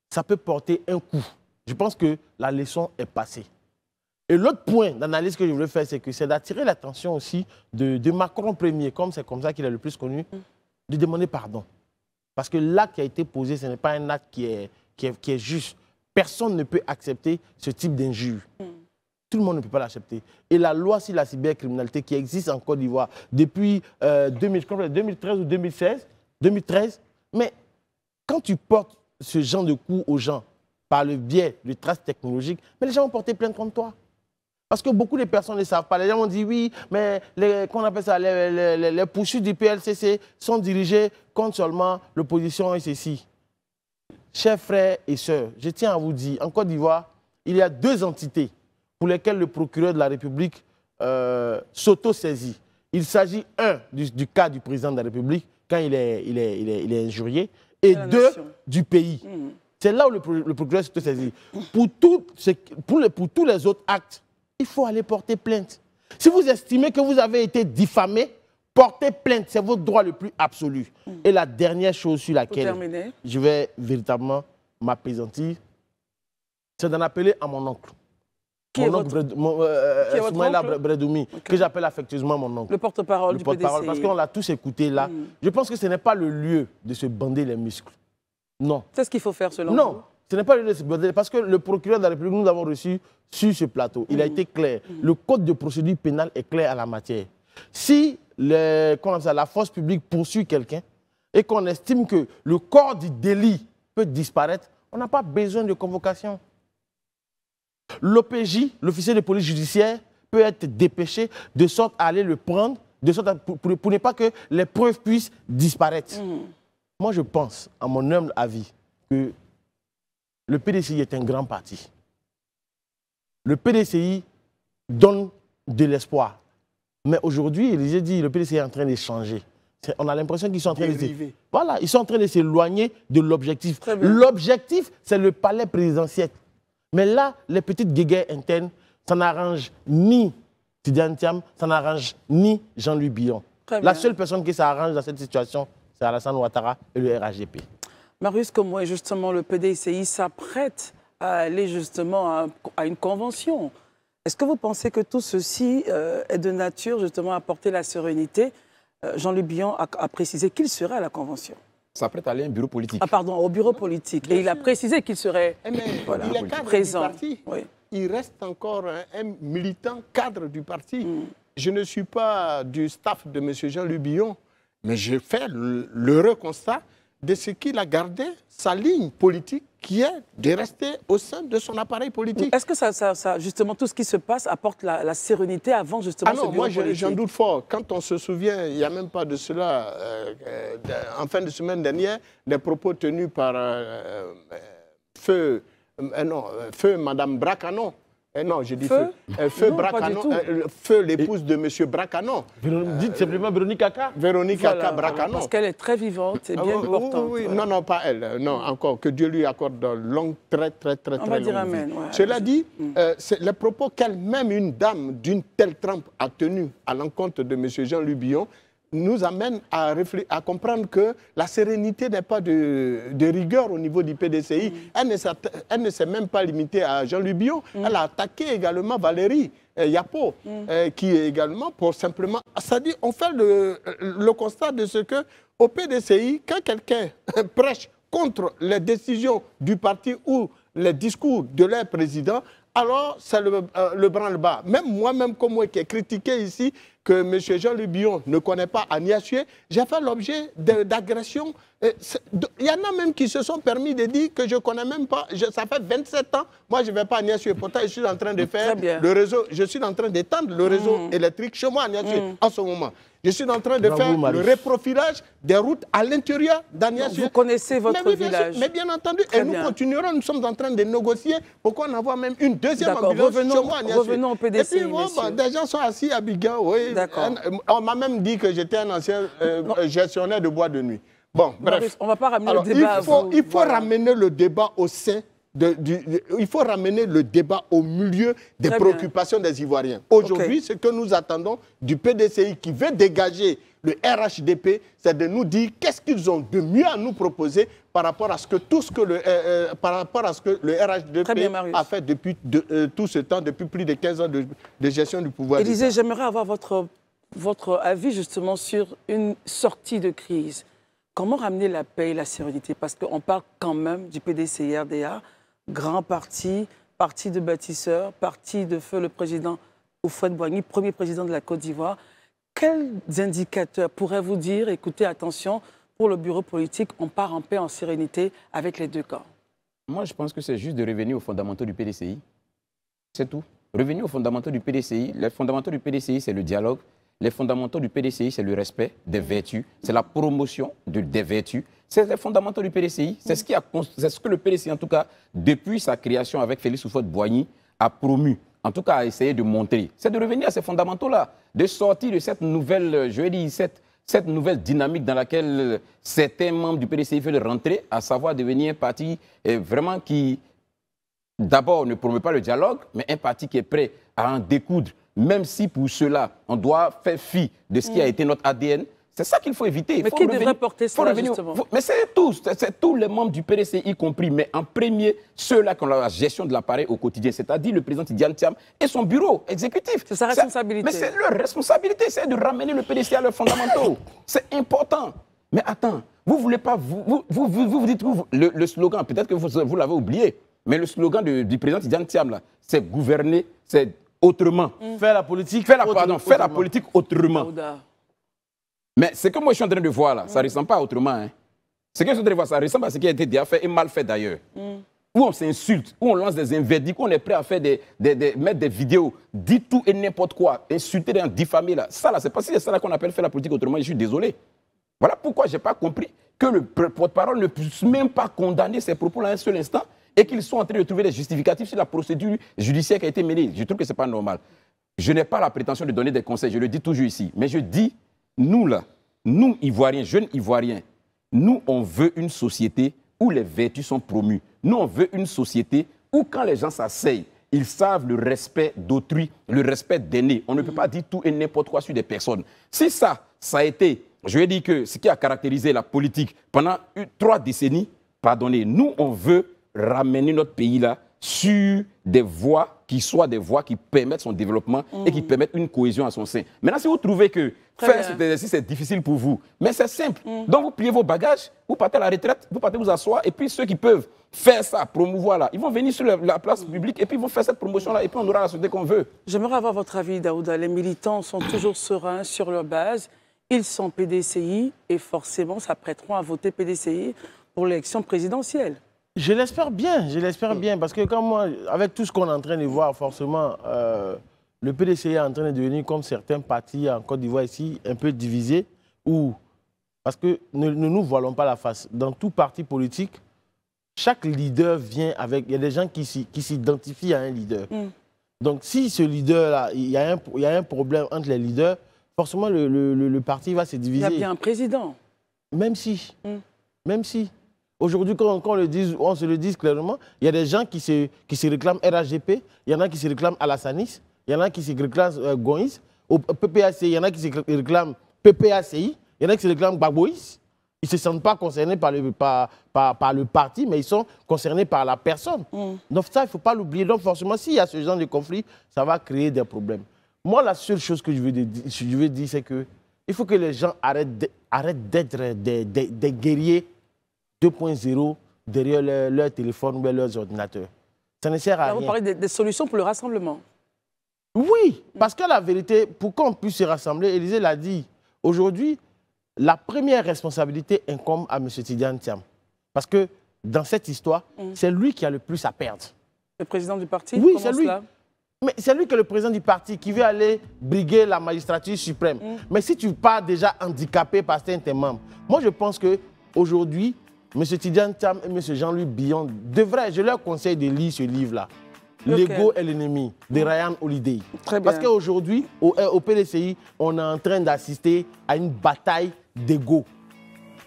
ça peut porter un coup. Je pense que la leçon est passée. Et l'autre point d'analyse que je voulais faire, c'est d'attirer l'attention aussi de Macron premier, comme c'est comme ça qu'il est le plus connu, de demander pardon. Parce que l'acte qui a été posé, ce n'est pas un acte qui est juste. Personne ne peut accepter ce type d'injure. Tout le monde ne peut pas l'accepter. Et la loi sur la cybercriminalité qui existe en Côte d'Ivoire depuis 2013 ou 2013, mais quand tu portes ce genre de coup aux gens par le biais de traces technologiques, mais les gens vont porter plainte contre toi. Parce que beaucoup de personnes ne savent pas. Les gens vont dire oui, mais les poursuites du PLCC sont dirigées contre seulement l'opposition et ceci. Chers frères et sœurs, je tiens à vous dire, en Côte d'Ivoire, il y a deux entités pour lesquelles le procureur de la République s'auto-saisit. Il s'agit, du cas du président de la République, quand il est injurié, et deux, du pays. C'est là où le procureur s'auto-saisit. Pour tous les autres actes, il faut aller porter plainte. Si vous estimez que vous avez été diffamé, portez plainte, c'est votre droit le plus absolu. Et la dernière chose sur laquelle je vais véritablement m'appesantir, c'est d'en appeler à mon oncle. Soumaïla Bredoumi, que j'appelle affectueusement mon oncle. Le porte-parole du PDCI. Parce qu'on l'a tous écouté là. Je pense que ce n'est pas le lieu de se bander les muscles. Non. C'est ce qu'il faut faire selon vous? Non, ce n'est pas le lieu de se bander. Parce que le procureur de la République, nous avons reçu sur ce plateau. Il a été clair. Le code de procédure pénale est clair à la matière. Si la force publique poursuit quelqu'un et qu'on estime que le corps du délit peut disparaître, on n'a pas besoin de convocation. L'OPJ, l'officier de police judiciaire, peut être dépêché de sorte à aller le prendre, de sorte pour ne pas que les preuves puissent disparaître. Moi, je pense, à mon humble avis, que le PDCI est un grand parti. Le PDCI donne de l'espoir. Mais aujourd'hui, j'ai dit, le PDCI est en train de changer. On a l'impression qu'ils sont en train ils sont en train de s'éloigner de l'objectif. L'objectif, c'est le palais présidentiel. Mais là, les petites guéguerres internes, ça n'arrange ni Tidiane Thiam, ça n'arrange ni Jean-Louis Billon. La seule personne qui s'arrange dans cette situation, c'est Alassane Ouattara et le RHDP. Marius Komoué, justement, le PDCI s'apprête à aller justement à une convention. Est-ce que vous pensez que tout ceci est de nature justement à apporter la sérénité? Jean-Louis Billon a précisé qu'il serait à la convention. S'apprête à aller à un bureau politique. Ah pardon, au bureau politique. Et il a précisé qu'il serait voilà, il est cadre présent. Du parti. Oui. Il reste encore un militant cadre du parti. Je ne suis pas du staff de M. Jean-Louis Billon, mais j'ai fait l'heureux constat de ce qu'il a gardé sa ligne politique, qui est de rester au sein de son appareil politique. Est-ce que ça, justement, tout ce qui se passe apporte la sérénité avant justement ce bureau politique? Moi, j'en doute fort. Quand on se souvient, il n'y a même pas de cela, en fin de semaine dernière, des propos tenus par Feu Madame Bracanon. Non, j'ai dit Feu Bracanon, Feu l'épouse de M. Bracanon. Dites simplement Véronique Kaka. Véronique Kaka Bracanon. Parce qu'elle est très vivante, c'est bien important. Oui, non, non, pas elle. Non, encore. Que Dieu lui accorde longue, très longue vie. Amen, ouais. Cela dit, les propos qu'elle-même, une dame d'une telle trempe, a tenus à l'encontre de M. Jean-Louis Billon, nous amène à comprendre que la sérénité n'est pas de rigueur au niveau du PDCI. Elle ne s'est même pas limitée à Jean-Louis Billon. Elle a attaqué également Valérie Yapo, qui est également pour simplement... C'est-à-dire, on fait le constat de ce que au PDCI, quand quelqu'un prêche contre les décisions du parti ou les discours de leur président, alors c'est le branle-bas. Même moi-même, comme moi qui ai critiqué ici que M. Jean-Louis Billon ne connaît pas Agnès Sué, j'ai fait l'objet d'agressions. Il y en a même qui se sont permis de dire que je ne connais même pas, ça fait 27 ans, moi je ne vais pas à Agnès Sué. Pourtant, je suis en train de faire le réseau, je suis en train d'étendre le réseau électrique chez moi à Agnès Sué en ce moment. Je suis en train de faire le reprofilage des routes à l'intérieur d'Agnès Sué. Vous connaissez votre village. Mais bien entendu, et nous continuerons, nous sommes en train de négocier pour qu'on envoie même une deuxième ambulance chez moi à Agnès Sué. Revenons au PDCI, et puis, des gens sont assis à Bigan, oui. On m'a même dit que j'étais un ancien gestionnaire de bois de nuit. Bon, bref. On ne va pas ramener le débat il faut ramener le débat au sein. Il faut ramener le débat au milieu des préoccupations des Ivoiriens. Aujourd'hui, ce que nous attendons du PDCI qui veut dégager le RHDP, c'est de nous dire qu'est-ce qu'ils ont de mieux à nous proposer par rapport à ce que le RHDP a fait depuis tout ce temps, depuis plus de 15 ans de gestion du pouvoir. Élisée, j'aimerais avoir votre avis justement sur une sortie de crise. Comment ramener la paix et la sérénité? Parce qu'on parle quand même du PDCI-RDA, grand parti, parti de bâtisseurs, parti de feu le président Houphouët-Boigny, premier président de la Côte d'Ivoire. Quels indicateurs pourraient vous dire, écoutez, attention, pour le bureau politique, on part en paix, en sérénité avec les deux camps? Moi, je pense que c'est juste de revenir aux fondamentaux du PDCI. C'est tout. Revenir aux fondamentaux du PDCI. Les fondamentaux du PDCI, c'est le dialogue. Les fondamentaux du PDCI, c'est le respect des vertus, c'est la promotion des vertus. C'est les fondamentaux du PDCI. C'est ce que le PDCI, en tout cas, depuis sa création avec Félix Houphouët-Boigny, a promu, en tout cas a essayé de montrer. C'est de revenir à ces fondamentaux-là, de sortir de cette nouvelle, je vais dire, cette nouvelle dynamique dans laquelle certains membres du PDCI veulent rentrer, à savoir devenir un parti vraiment qui, d'abord, ne promeut pas le dialogue, mais un parti qui est prêt à en découdre. Même si pour cela, on doit faire fi de ce qui a été notre ADN, c'est ça qu'il faut éviter. Mais qui devrait porter ça, justement? Mais c'est tous les membres du PDCI y compris, mais en premier, ceux-là qui ont la gestion de l'appareil au quotidien, c'est-à-dire le président Tidjane Thiam et son bureau exécutif. C'est sa responsabilité. Mais c'est leur responsabilité, c'est de ramener le PDCI à leurs fondamentaux. C'est important. Mais attends, vous ne voulez pas, vous dites le slogan, peut-être que vous l'avez oublié, mais le slogan du président Tidjane Thiam, c'est gouverner, c'est autrement. Faire la politique faire la politique autrement. Mais ce que moi je suis en train de voir là, ça ne ressemble pas à autrement. Hein. Ce que je suis en train de voir, ça ressemble à ce qui a été déjà fait et mal fait d'ailleurs. Où on s'insulte, où on lance des inverdicts, où on est prêt à faire mettre des vidéos, dire tout et n'importe quoi, insulter, diffamer là. Ça là, c'est pas si c'est ça qu'on appelle faire la politique autrement, je suis désolé. Voilà pourquoi je n'ai pas compris que le porte-parole ne puisse même pas condamner ces propos là un seul instant et qu'ils sont en train de trouver des justificatifs sur la procédure judiciaire qui a été menée. Je trouve que ce n'est pas normal. Je n'ai pas la prétention de donner des conseils, je le dis toujours ici. Mais je dis, nous là, nous Ivoiriens, jeunes Ivoiriens, nous on veut une société où les vertus sont promues. Nous on veut une société où quand les gens s'asseyent, ils savent le respect d'autrui, le respect d'aînés. On ne peut pas dire tout et n'importe quoi sur des personnes. Si ça a été, je vais dire que ce qui a caractérisé la politique pendant 3 décennies, pardonnez, nous on veut ramener notre pays là sur des voies qui soient des voies qui permettent son développement et qui permettent une cohésion à son sein. Maintenant, si vous trouvez que faire cet exercice est difficile pour vous, mais c'est simple. Donc, vous pliez vos bagages, vous partez à la retraite, vous partez vous asseoir, et puis ceux qui peuvent faire ça, promouvoir là, ils vont venir sur la place publique et puis ils vont faire cette promotion-là et puis on aura la société qu'on veut. J'aimerais avoir votre avis, Daouda. Les militants sont toujours sereins sur leur base. Ils sont PDCI et forcément s'apprêteront à voter PDCI pour l'élection présidentielle. Je l'espère bien, parce que quand moi, avec tout ce qu'on est en train de voir, forcément, le PDCI est en train de devenir comme certains partis en Côte d'Ivoire ici, un peu divisés, parce que ne nous voilons pas la face. Dans tout parti politique, chaque leader vient avec... Il y a des gens qui s'identifient à un leader. Donc si ce leader-là, il y a un problème entre les leaders, forcément le parti va se diviser. Il y a bien un président. Même si. Aujourd'hui, quand on se le dit clairement, il y a des gens qui se réclament RHDP, il y en a qui se réclament Alassanis, il y en a qui se réclament Goïs. Au PPAC, il y en a qui se réclament PPACI, il y en a qui se réclament Gbagboïs. Ils ne se sentent pas concernés par le parti, mais ils sont concernés par la personne. Donc ça, il ne faut pas l'oublier. Donc forcément, s'il y a ce genre de conflit, ça va créer des problèmes. Moi, la seule chose que je veux dire, c'est qu'il faut que les gens arrêtent d'être des guerriers 2.0 derrière leur téléphone ou leurs ordinateurs. Ça ne sert à rien. Vous parlez des solutions pour le rassemblement. Oui, parce que la vérité, pour qu'on puisse se rassembler, Élysée l'a dit, aujourd'hui, la première responsabilité incombe à M. Tidiane Thiam. Parce que dans cette histoire, c'est lui qui a le plus à perdre. Le président du parti? Oui, c'est lui. Mais c'est lui qui est le président du parti, qui veut aller briguer la magistrature suprême. Mais si tu pars déjà handicapé par certains membres, moi je pense qu'aujourd'hui, M. Tidiane Thiam et M. Jean-Louis Billon devraient, je leur conseille de lire ce livre-là. L'ego est l'ennemi, de Ryan Holiday. Très bien. Parce qu'aujourd'hui, au PDCI, on est en train d'assister à une bataille d'ego.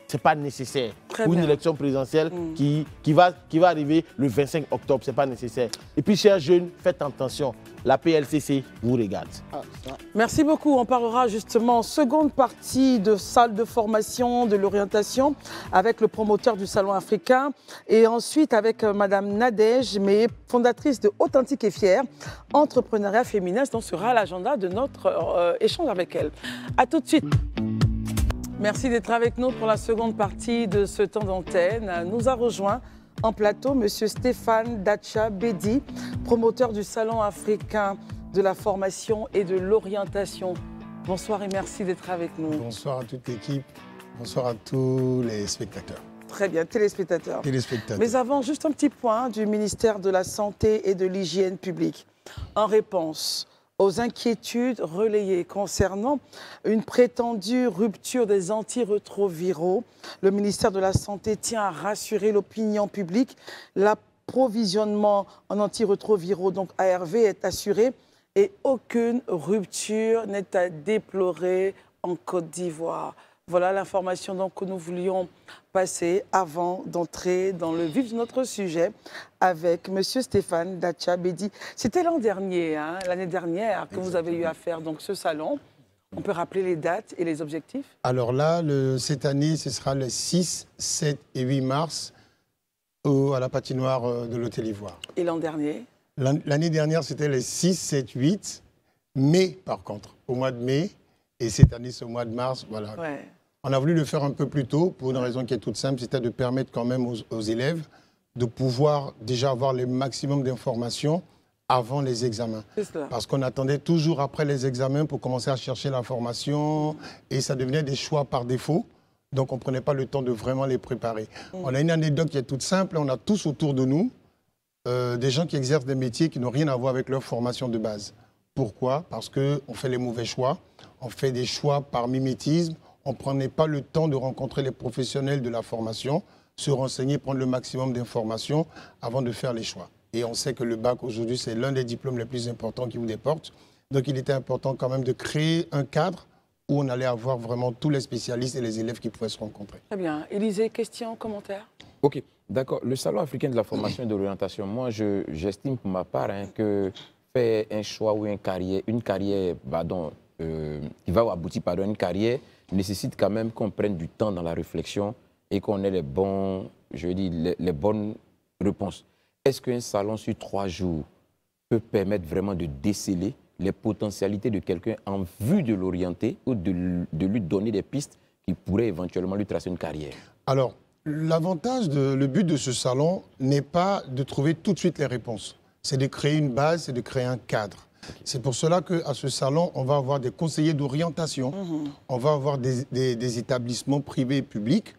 Ce n'est pas nécessaire. Très pour une bien. élection présidentielle qui va arriver le 25 octobre. Ce n'est pas nécessaire. Et puis, chers jeunes, faites attention. La PLCC vous regarde. Merci beaucoup. On parlera justement en seconde partie de salle de formation, de l'orientation, avec le promoteur du Salon africain. Et ensuite avec Madame Nadège, mais fondatrice de Authentique et Fière, entrepreneuriat féminin, dont sera l'agenda de notre échange avec elle. A tout de suite. Merci d'être avec nous pour la seconde partie de ce temps d'antenne. Nous a rejoint en plateau M. Stéphane Dacha Bedi, promoteur du Salon africain de la formation et de l'orientation. Bonsoir et merci d'être avec nous. Bonsoir à toute l'équipe, bonsoir à tous les spectateurs. Très bien, téléspectateurs. Téléspectateurs. Mais avant, juste un petit point du ministère de la Santé et de l'Hygiène publique. En réponse aux inquiétudes relayées concernant une prétendue rupture des antirétroviraux, le ministère de la Santé tient à rassurer l'opinion publique. L'approvisionnement en antirétroviraux, donc ARV, est assuré et aucune rupture n'est à déplorer en Côte d'Ivoire. Voilà l'information donc que nous voulions passer avant d'entrer dans le vif de notre sujet avec M. Stéphane Dacha Bedi. C'était l'an dernier, hein, l'année dernière, que vous avez eu à faire donc, ce salon. On peut rappeler les dates et les objectifs? Alors là, cette année, ce sera le 6, 7 et 8 mars à la patinoire de l'Hôtel Ivoire. Et l'an dernier? L'année dernière, c'était les 6, 7, 8. Mai, par contre, au mois de mai. Et cette année, c'est au mois de mars. Voilà. Ouais. On a voulu le faire un peu plus tôt pour une raison qui est toute simple, c'était de permettre quand même aux élèves de pouvoir déjà avoir le maximum d'informations avant les examens. C'est cela. Parce qu'on attendait toujours après les examens pour commencer à chercher l'information et ça devenait des choix par défaut. Donc on ne prenait pas le temps de vraiment les préparer. On a une anecdote qui est toute simple. On a tous autour de nous des gens qui exercent des métiers qui n'ont rien à voir avec leur formation de base. Pourquoi? Parce qu'on fait les mauvais choix. On fait des choix par mimétisme. On ne prenait pas le temps de rencontrer les professionnels de la formation, se renseigner, prendre le maximum d'informations avant de faire les choix. Et on sait que le bac, aujourd'hui, c'est l'un des diplômes les plus importants qui vous déportent. Donc, il était important quand même de créer un cadre où on allait avoir vraiment tous les spécialistes et les élèves qui pouvaient se rencontrer. Très bien. Élisée, questions, commentaires? Ok, d'accord. Le Salon africain de la formation et de l'orientation, moi, j'estime pour ma part que faire un choix ou une carrière qui va aboutir à une carrière nécessite quand même qu'on prenne du temps dans la réflexion et qu'on ait les bonnes réponses. Est-ce qu'un salon sur 3 jours peut permettre vraiment de déceler les potentialités de quelqu'un en vue de l'orienter ou de lui donner des pistes qui pourraient éventuellement lui tracer une carrière? Alors, le but de ce salon n'est pas de trouver tout de suite les réponses. C'est de créer une base, c'est de créer un cadre. C'est pour cela qu'à ce salon, on va avoir des conseillers d'orientation, on va avoir des établissements privés et publics.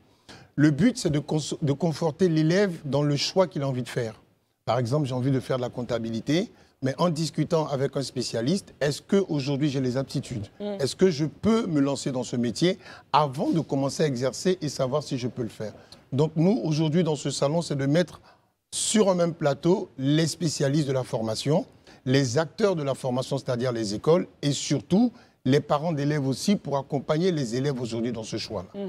Le but, c'est de conforter l'élève dans le choix qu'il a envie de faire. Par exemple, j'ai envie de faire de la comptabilité, mais en discutant avec un spécialiste, est-ce qu'aujourd'hui j'ai les aptitudes? Est-ce que je peux me lancer dans ce métier avant de commencer à exercer et savoir si je peux le faire? Donc nous, aujourd'hui, dans ce salon, c'est de mettre sur un même plateau les spécialistes de la formation, les acteurs de la formation, c'est-à-dire les écoles, et surtout les parents d'élèves aussi pour accompagner les élèves aujourd'hui dans ce choix-là.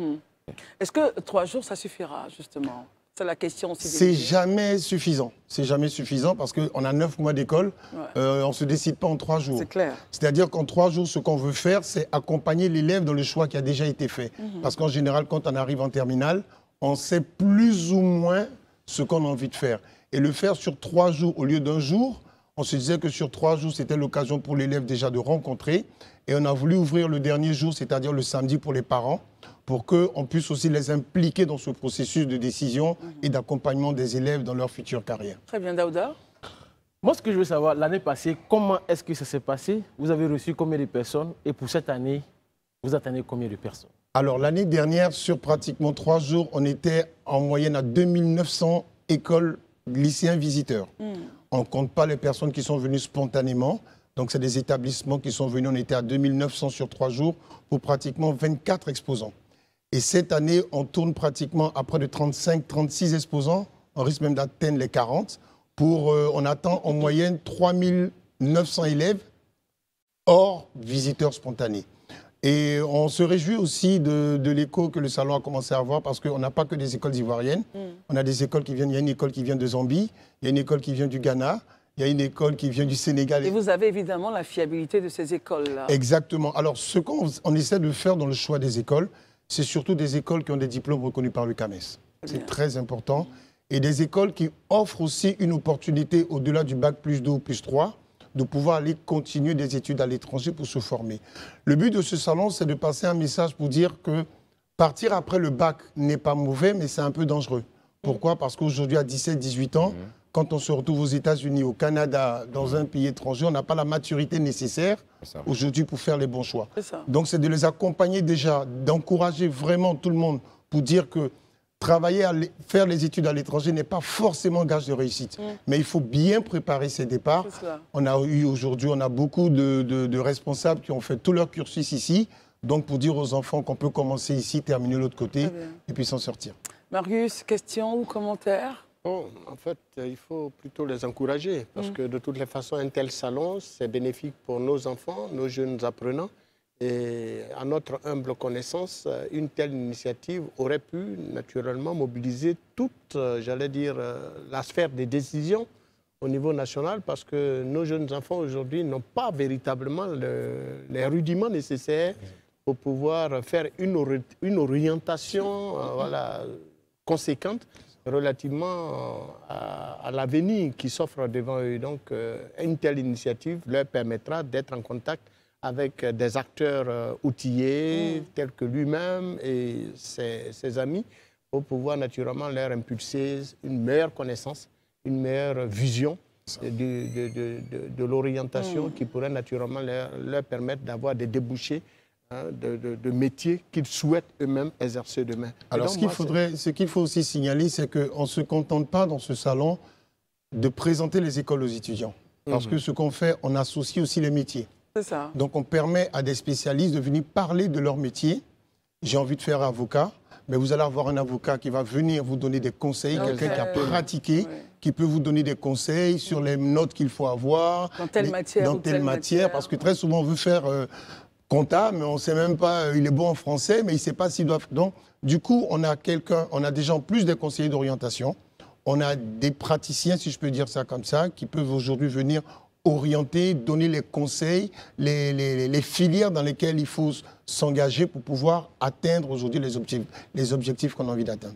Est-ce que 3 jours, ça suffira, justement? C'est la question aussi. C'est jamais suffisant. C'est jamais suffisant parce qu'on a 9 mois d'école. On ne se décide pas en 3 jours. C'est clair. C'est-à-dire qu'en 3 jours, ce qu'on veut faire, c'est accompagner l'élève dans le choix qui a déjà été fait. Parce qu'en général, quand on arrive en terminale, on sait plus ou moins ce qu'on a envie de faire. Et le faire sur 3 jours au lieu d'un jour, on se disait que sur 3 jours, c'était l'occasion pour l'élève déjà de rencontrer. Et on a voulu ouvrir le dernier jour, c'est-à-dire le samedi pour les parents, pour qu'on puisse aussi les impliquer dans ce processus de décision et d'accompagnement des élèves dans leur future carrière. Très bien, Daouda. Moi, ce que je veux savoir, l'année passée, comment est-ce que ça s'est passé? Vous avez reçu combien de personnes? Et pour cette année, vous attendez combien de personnes? Alors, l'année dernière, sur pratiquement 3 jours, on était en moyenne à 2900 écoles lycéens visiteurs. On ne compte pas les personnes qui sont venues spontanément. Donc, c'est des établissements qui sont venus. On était à 2900 sur 3 jours pour pratiquement 24 exposants. Et cette année, on tourne pratiquement à près de 35-36 exposants. On risque même d'atteindre les 40. On attend en moyenne 3900 élèves hors visiteurs spontanés. Et on se réjouit aussi de l'écho que le salon a commencé à avoir parce qu'on n'a pas que des écoles ivoiriennes. On a des écoles qui viennent, il y a une école qui vient de Zambie, il y a une école qui vient du Ghana, il y a une école qui vient du Sénégal. Et vous avez évidemment la fiabilité de ces écoles-là. Exactement. Alors, ce qu'on essaie de faire dans le choix des écoles, c'est surtout des écoles qui ont des diplômes reconnus par le CAMES. C'est très important. Et des écoles qui offrent aussi une opportunité au-delà du bac +2 ou +3 de pouvoir aller continuer des études à l'étranger pour se former. Le but de ce salon, c'est de passer un message pour dire que partir après le bac n'est pas mauvais, mais c'est un peu dangereux. Pourquoi? Parce qu'aujourd'hui, à 17-18 ans, quand on se retrouve aux États-Unis, au Canada, dans un pays étranger, on n'a pas la maturité nécessaire aujourd'hui pour faire les bons choix. Donc, c'est de les accompagner déjà, d'encourager vraiment tout le monde pour dire que travailler, faire les études à l'étranger n'est pas forcément gage de réussite. Mais il faut bien préparer ses départs. On a eu aujourd'hui, on a beaucoup de responsables qui ont fait tout leur cursus ici. Donc, pour dire aux enfants qu'on peut commencer ici, terminer de l'autre côté et puis s'en sortir. Marius, question ou commentaire? Bon, en fait, il faut plutôt les encourager parce que de toutes les façons, un tel salon, c'est bénéfique pour nos enfants, nos jeunes apprenants. Et à notre humble connaissance, une telle initiative aurait pu naturellement mobiliser toute, j'allais dire, la sphère des décisions au niveau national parce que nos jeunes enfants aujourd'hui n'ont pas véritablement les rudiments nécessaires pour pouvoir faire une orientation voilà, conséquente relativement à l'avenir qui s'offre devant eux. Donc, une telle initiative leur permettra d'être en contact avec des acteurs outillés tels que lui-même et ses amis pour pouvoir naturellement leur impulser une meilleure connaissance, une meilleure vision de l'orientation qui pourrait naturellement leur permettre d'avoir des débouchés de métiers qu'ils souhaitent eux-mêmes exercer demain. Alors, ce qu'il faut aussi signaler, c'est qu'on ne se contente pas dans ce salon de présenter les écoles aux étudiants. Parce que ce qu'on fait, on associe aussi les métiers. C'est ça. Donc, on permet à des spécialistes de venir parler de leur métier. J'ai envie de faire avocat, mais vous allez avoir un avocat qui va venir vous donner des conseils, quelqu'un qui a pratiqué, qui peut vous donner des conseils sur les notes qu'il faut avoir. Dans telle matière. Parce que très souvent, on veut faire compta, mais on ne sait même pas, il est bon en français, mais il ne sait pas s'il doit... Donc, du coup, on a déjà en plus des conseillers d'orientation, on a des praticiens, si je peux dire ça comme ça, qui peuvent aujourd'hui venir orienter, donner les conseils, les filières dans lesquelles il faut s'engager pour pouvoir atteindre aujourd'hui les objectifs qu'on a envie d'atteindre.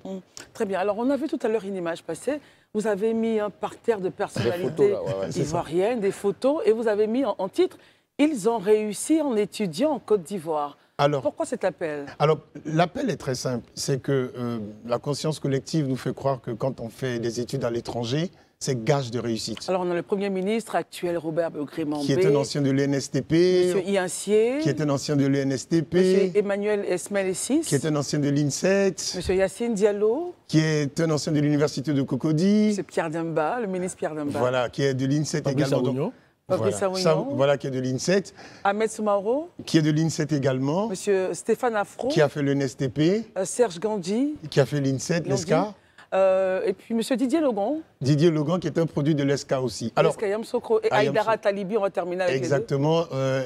Très bien. Alors, on a vu tout à l'heure une image passer. Vous avez mis un parterre de personnalités ivoiriennes, des photos, et vous avez mis en titre « Ils ont réussi en étudiant en Côte d'Ivoire ». Pourquoi cet appel? Alors, l'appel est très simple. C'est que la conscience collective nous fait croire que quand on fait des études à l'étranger, c'est gage de réussite. Alors, on a le Premier ministre actuel, Robert Begré-Mambé. Qui est un ancien de l'ENSTP. Monsieur Iancier. Qui est un ancien de l'ENSTP. Monsieur Emmanuel Esmail-Essis. Qui est un ancien de l'INSET. Monsieur Yacine Diallo. Qui est un ancien de l'université de Cocody. Monsieur Pierre Demba, le ministre Pierre Demba. Voilà, qui est de l'INSET également. Voilà, qui est de l'INSET. Ahmed Soumaoro. Qui est de l'INSET également. Monsieur Stéphane Afro. Qui a fait l'ENSTP. Serge Gandhi. Qui a fait l'INSET, l'ESCA. Et puis M. Didier Logon. Didier Logon, qui est un produit de l'ESCA aussi. Alors, l'ESCA Yamsokro et Aïdara Talibi, on va terminer avec exactement,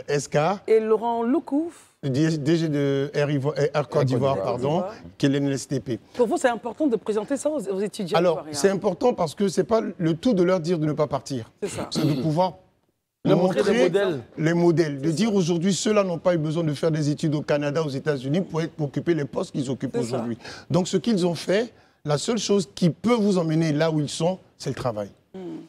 ESCA. Et Laurent Loukouf. le DG de Air Côte d'Ivoire, pardon, qui est l'NSTP. Pour vous, c'est important de présenter ça aux étudiants? Alors, c'est important parce que ce n'est pas le tout de leur dire de ne pas partir. C'est ça. C'est de pouvoir montrer les modèles. De dire aujourd'hui, ceux-là n'ont pas eu besoin de faire des études au Canada, aux États-Unis pour occuper les postes qu'ils occupent aujourd'hui. Donc, ce qu'ils ont fait, la seule chose qui peut vous emmener là où ils sont, c'est le travail.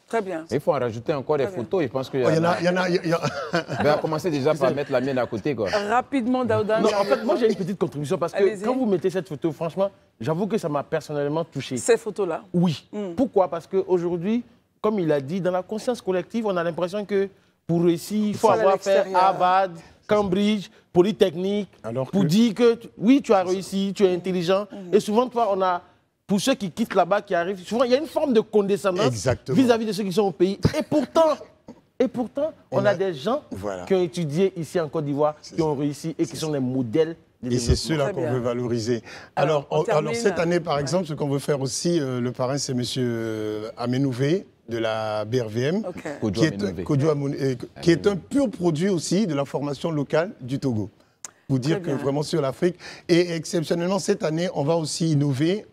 Très bien. Il faut en rajouter encore des photos. Je pense qu'il Il y en a. Je vais commencer déjà par mettre la mienne à côté, quoi. Rapidement, Daouda. Non, en fait, moi, j'ai une petite contribution parce que quand vous mettez cette photo, franchement, j'avoue que ça m'a personnellement touché. Ces photos-là? Oui. Pourquoi? Parce qu'aujourd'hui, comme il a dit, dans la conscience collective, on a l'impression que pour réussir, il faut avoir fait Harvard, Cambridge, Polytechnique, pour dire que oui, tu as réussi, tu es intelligent. Et souvent, toi, on a, pour ceux qui quittent là-bas, qui arrivent, souvent, il y a une forme de condescendance vis-à-vis de ceux qui sont au pays. Et pourtant, on a des gens qui ont étudié ici en Côte d'Ivoire, qui ont réussi et qui sont des modèles. Et c'est ceux-là qu'on veut valoriser. Alors cette année, par exemple, ce qu'on veut faire aussi, le parrain, c'est M. Amenouvé de la BRVM, qui est un pur produit aussi de la formation locale du Togo. Pour dire que vraiment sur l'Afrique. Et exceptionnellement, cette année, on va aussi innover.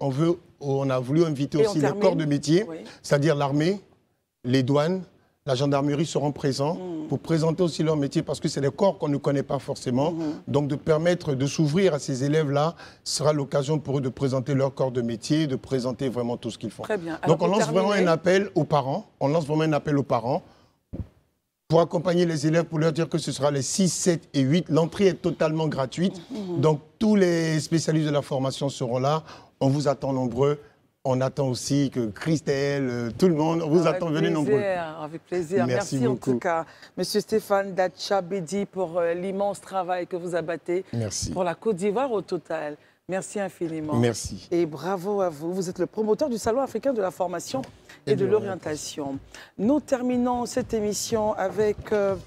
On a voulu inviter aussi les corps de métier, c'est-à-dire l'armée, les douanes, la gendarmerie seront présents pour présenter aussi leur métier parce que c'est des corps qu'on ne connaît pas forcément. Donc de permettre de s'ouvrir à ces élèves-là sera l'occasion pour eux de présenter leur corps de métier, de présenter vraiment tout ce qu'ils font. Très bien. Donc on lance vraiment un appel aux parents. Pour accompagner les élèves, pour leur dire que ce sera les 6, 7 et 8. L'entrée est totalement gratuite. Donc tous les spécialistes de la formation seront là. On vous attend nombreux. On attend aussi que Christelle, tout le monde, on vous attend, venez nombreux. Avec plaisir, merci en tout cas. Monsieur Stéphane Datcha-Bédi pour l'immense travail que vous abattez pour la Côte d'Ivoire au total. Merci infiniment. Merci. Et bravo à vous. Vous êtes le promoteur du Salon africain de la formation et de l'orientation. Nous terminons cette émission avec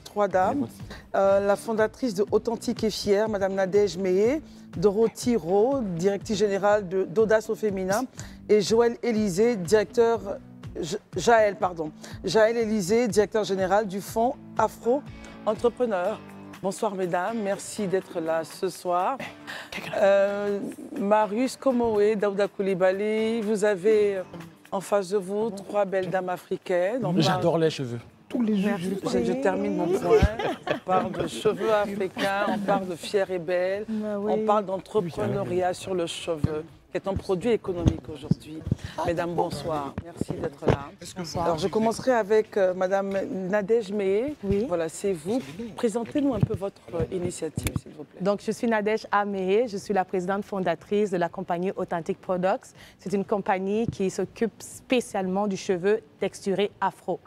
trois dames. La fondatrice de Authentique et Fière, Madame Nadège Mehé, Dorothy Rowe, directrice générale d'Audace au féminin, et Joël Élysée, Jaël Élysée, directeur général du Fonds Afro Entrepreneur. Bonsoir mesdames, merci d'être là ce soir. Marius Komoé, Daouda Coulibaly, vous avez en face de vous trois belles dames africaines. J'adore les cheveux. Tous les jours. Je termine mon point. On parle de cheveux africains, on parle de fière et belle, on parle d'entrepreneuriat sur le cheveu, qui est un produit économique aujourd'hui. Mesdames, bonsoir. Merci d'être là. Alors, je commencerai avec Madame Nadège Mehé. Voilà, c'est vous. Présentez-nous un peu votre initiative, s'il vous plaît. Donc, je suis Nadège Mehé. Je suis la présidente fondatrice de la compagnie Authentic Products. C'est une compagnie qui s'occupe spécialement du cheveu texturé afro.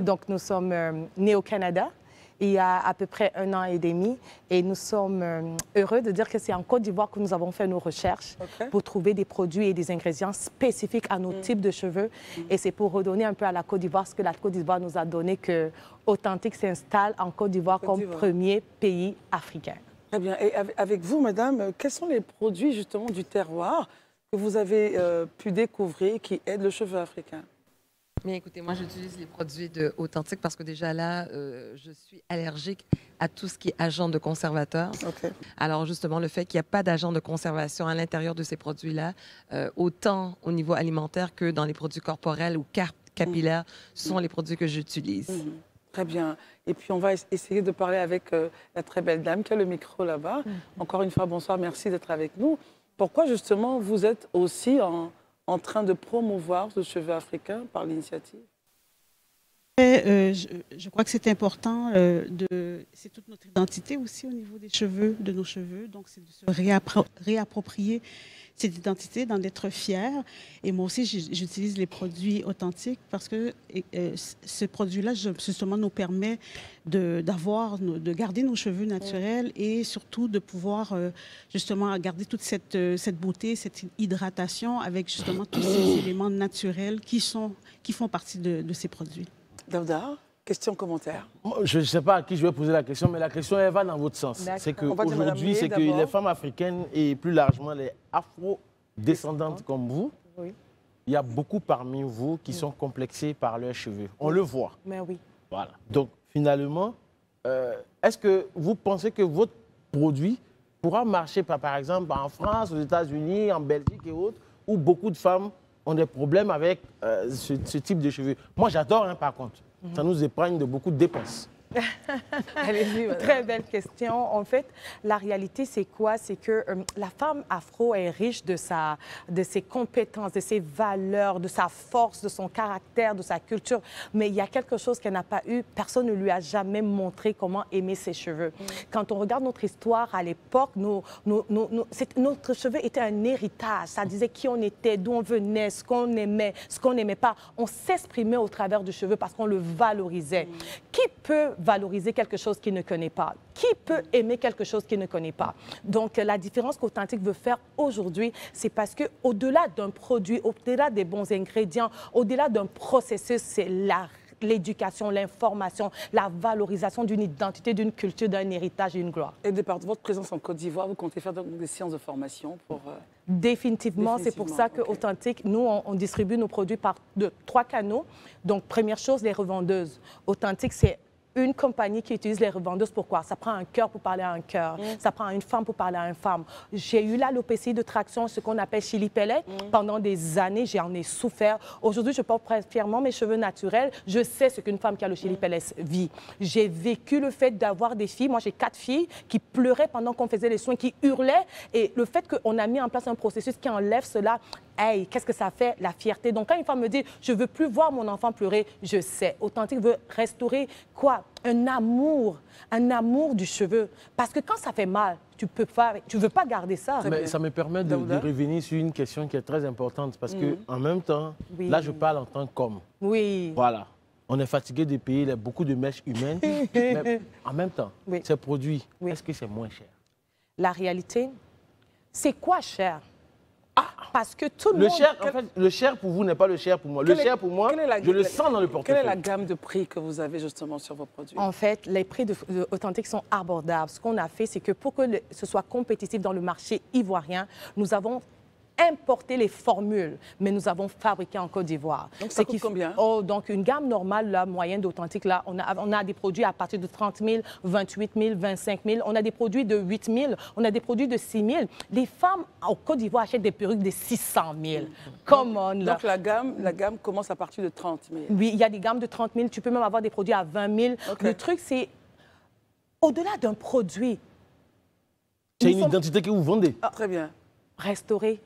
Donc, nous sommes nés au Canada il y a à peu près 1 an et demi. Et nous sommes heureux de dire que c'est en Côte d'Ivoire que nous avons fait nos recherches pour trouver des produits et des ingrédients spécifiques à nos types de cheveux. Et c'est pour redonner un peu à la Côte d'Ivoire ce que la Côte d'Ivoire nous a donné, que Authentique s'installe en Côte d'Ivoire comme premier pays africain. Très bien. Et avec vous, madame, quels sont les produits justement du terroir que vous avez pu découvrir qui aident le cheveu africain? Bien, écoutez, moi, j'utilise les produits de Authentique parce que déjà là, je suis allergique à tout ce qui est agent de conservateur. Alors, justement, le fait qu'il n'y a pas d'agent de conservation à l'intérieur de ces produits-là, autant au niveau alimentaire que dans les produits corporels ou capillaires, ce sont les produits que j'utilise. Très bien. Et puis, on va essayer de parler avec la très belle dame qui a le micro là-bas. Encore une fois, bonsoir, merci d'être avec nous. Pourquoi, justement, vous êtes aussi en train de promouvoir ce cheveu africain par l'initiative? Je crois que c'est important, c'est toute notre identité aussi au niveau des cheveux, de nos cheveux. Donc, c'est de se réapproprier cette identité, d'en être fier. Et moi aussi, j'utilise les produits authentiques parce que ce produit-là, justement, nous permet de garder nos cheveux naturels et surtout de pouvoir, justement, garder toute cette beauté, cette hydratation avec, justement, tous ces éléments naturels qui font partie de ces produits. Daouda, question, commentaire. Je ne sais pas à qui je vais poser la question, mais la question, elle va dans votre sens. C'est qu'aujourd'hui, c'est que les femmes africaines et plus largement les afro-descendantes comme vous, il y a beaucoup parmi vous qui sont complexés par leurs cheveux. On le voit. Mais oui. Voilà. Donc, finalement, est-ce que vous pensez que votre produit pourra marcher, par exemple, en France, aux États-Unis, en Belgique et autres, où beaucoup de femmes ont des problèmes avec ce type de cheveux. Moi, j'adore, hein, par contre. Ça nous épargne de beaucoup de dépenses. Allez-y, très belle question. En fait, la réalité, c'est quoi? C'est que la femme afro est riche de ses compétences, de ses valeurs, de sa force, de son caractère, de sa culture. Mais il y a quelque chose qu'elle n'a pas eu. Personne ne lui a jamais montré comment aimer ses cheveux. Quand on regarde notre histoire à l'époque, notre cheveux était un héritage. Ça disait qui on était, d'où on venait, ce qu'on aimait, ce qu'on n'aimait pas. On s'exprimait au travers du cheveu parce qu'on le valorisait. Qui peut valoriser quelque chose qu'il ne connaît pas? Qui peut aimer quelque chose qu'il ne connaît pas? Donc, la différence qu'Authentique veut faire aujourd'hui, c'est parce qu'au-delà d'un produit, au-delà des bons ingrédients, au-delà d'un processus, c'est l'éducation, l'information, la valorisation d'une identité, d'une culture, d'un héritage et une gloire. Et de par votre présence en Côte d'Ivoire, vous comptez faire donc des séances de formation pour... Définitivement, c'est pour ça qu'Authentique, nous, on distribue nos produits par 3 canaux. Donc, première chose, les revendeuses. Authentique, c'est une compagnie qui utilise les revendeuses. Pourquoi? Ça prend un cœur pour parler à un cœur. Ça prend une femme pour parler à une femme. J'ai eu l'alopécie de traction, ce qu'on appelle Chili Pellet. Pendant des années, j'en ai souffert. Aujourd'hui, je porte fièrement mes cheveux naturels. Je sais ce qu'une femme qui a le Chili Pellet vit. J'ai vécu le fait d'avoir des filles. Moi, j'ai 4 filles qui pleuraient pendant qu'on faisait les soins, qui hurlaient. Et le fait qu'on a mis en place un processus qui enlève cela, hey, qu'est-ce que ça fait? La fierté. Donc, quand une femme me dit « je ne veux plus voir mon enfant pleurer », je sais. Authentique veut restaurer quoi? Un amour du cheveu. Parce que quand ça fait mal, tu ne veux pas garder ça. Mais ça me permet de revenir sur une question qui est très importante parce qu'en même temps, là, je parle en tant qu'homme. Oui. Voilà. On est fatigué de payer beaucoup de mèches humaines. Mais en même temps, ces produits, est-ce que c'est moins cher? La réalité, c'est quoi cher? Parce que tout le monde... En fait, le cher pour vous n'est pas le cher pour moi. Le cher pour moi, je le sens dans le portefeuille. Quelle est la gamme de prix que vous avez justement sur vos produits? En fait, les prix d'Authentique sont abordables. Ce qu'on a fait, c'est que pour que ce soit compétitif dans le marché ivoirien, nous avons importé les formules, mais nous avons fabriqué en Côte d'Ivoire. Donc ça coûte combien? Donc une gamme normale, la moyenne d'Authentique, là, on a des produits à partir de 30 000, 28 000, 25 000. On a des produits de 8 000, on a des produits de 6 000. Les femmes en Côte d'Ivoire achètent des perruques de 600 000. Come on, là. Donc la gamme commence à partir de 30 000. Oui, il y a des gammes de 30 000. Tu peux même avoir des produits à 20 000. Le truc, c'est au-delà d'un produit. C'est une identité que vous vendez. Très bien. Restaurer.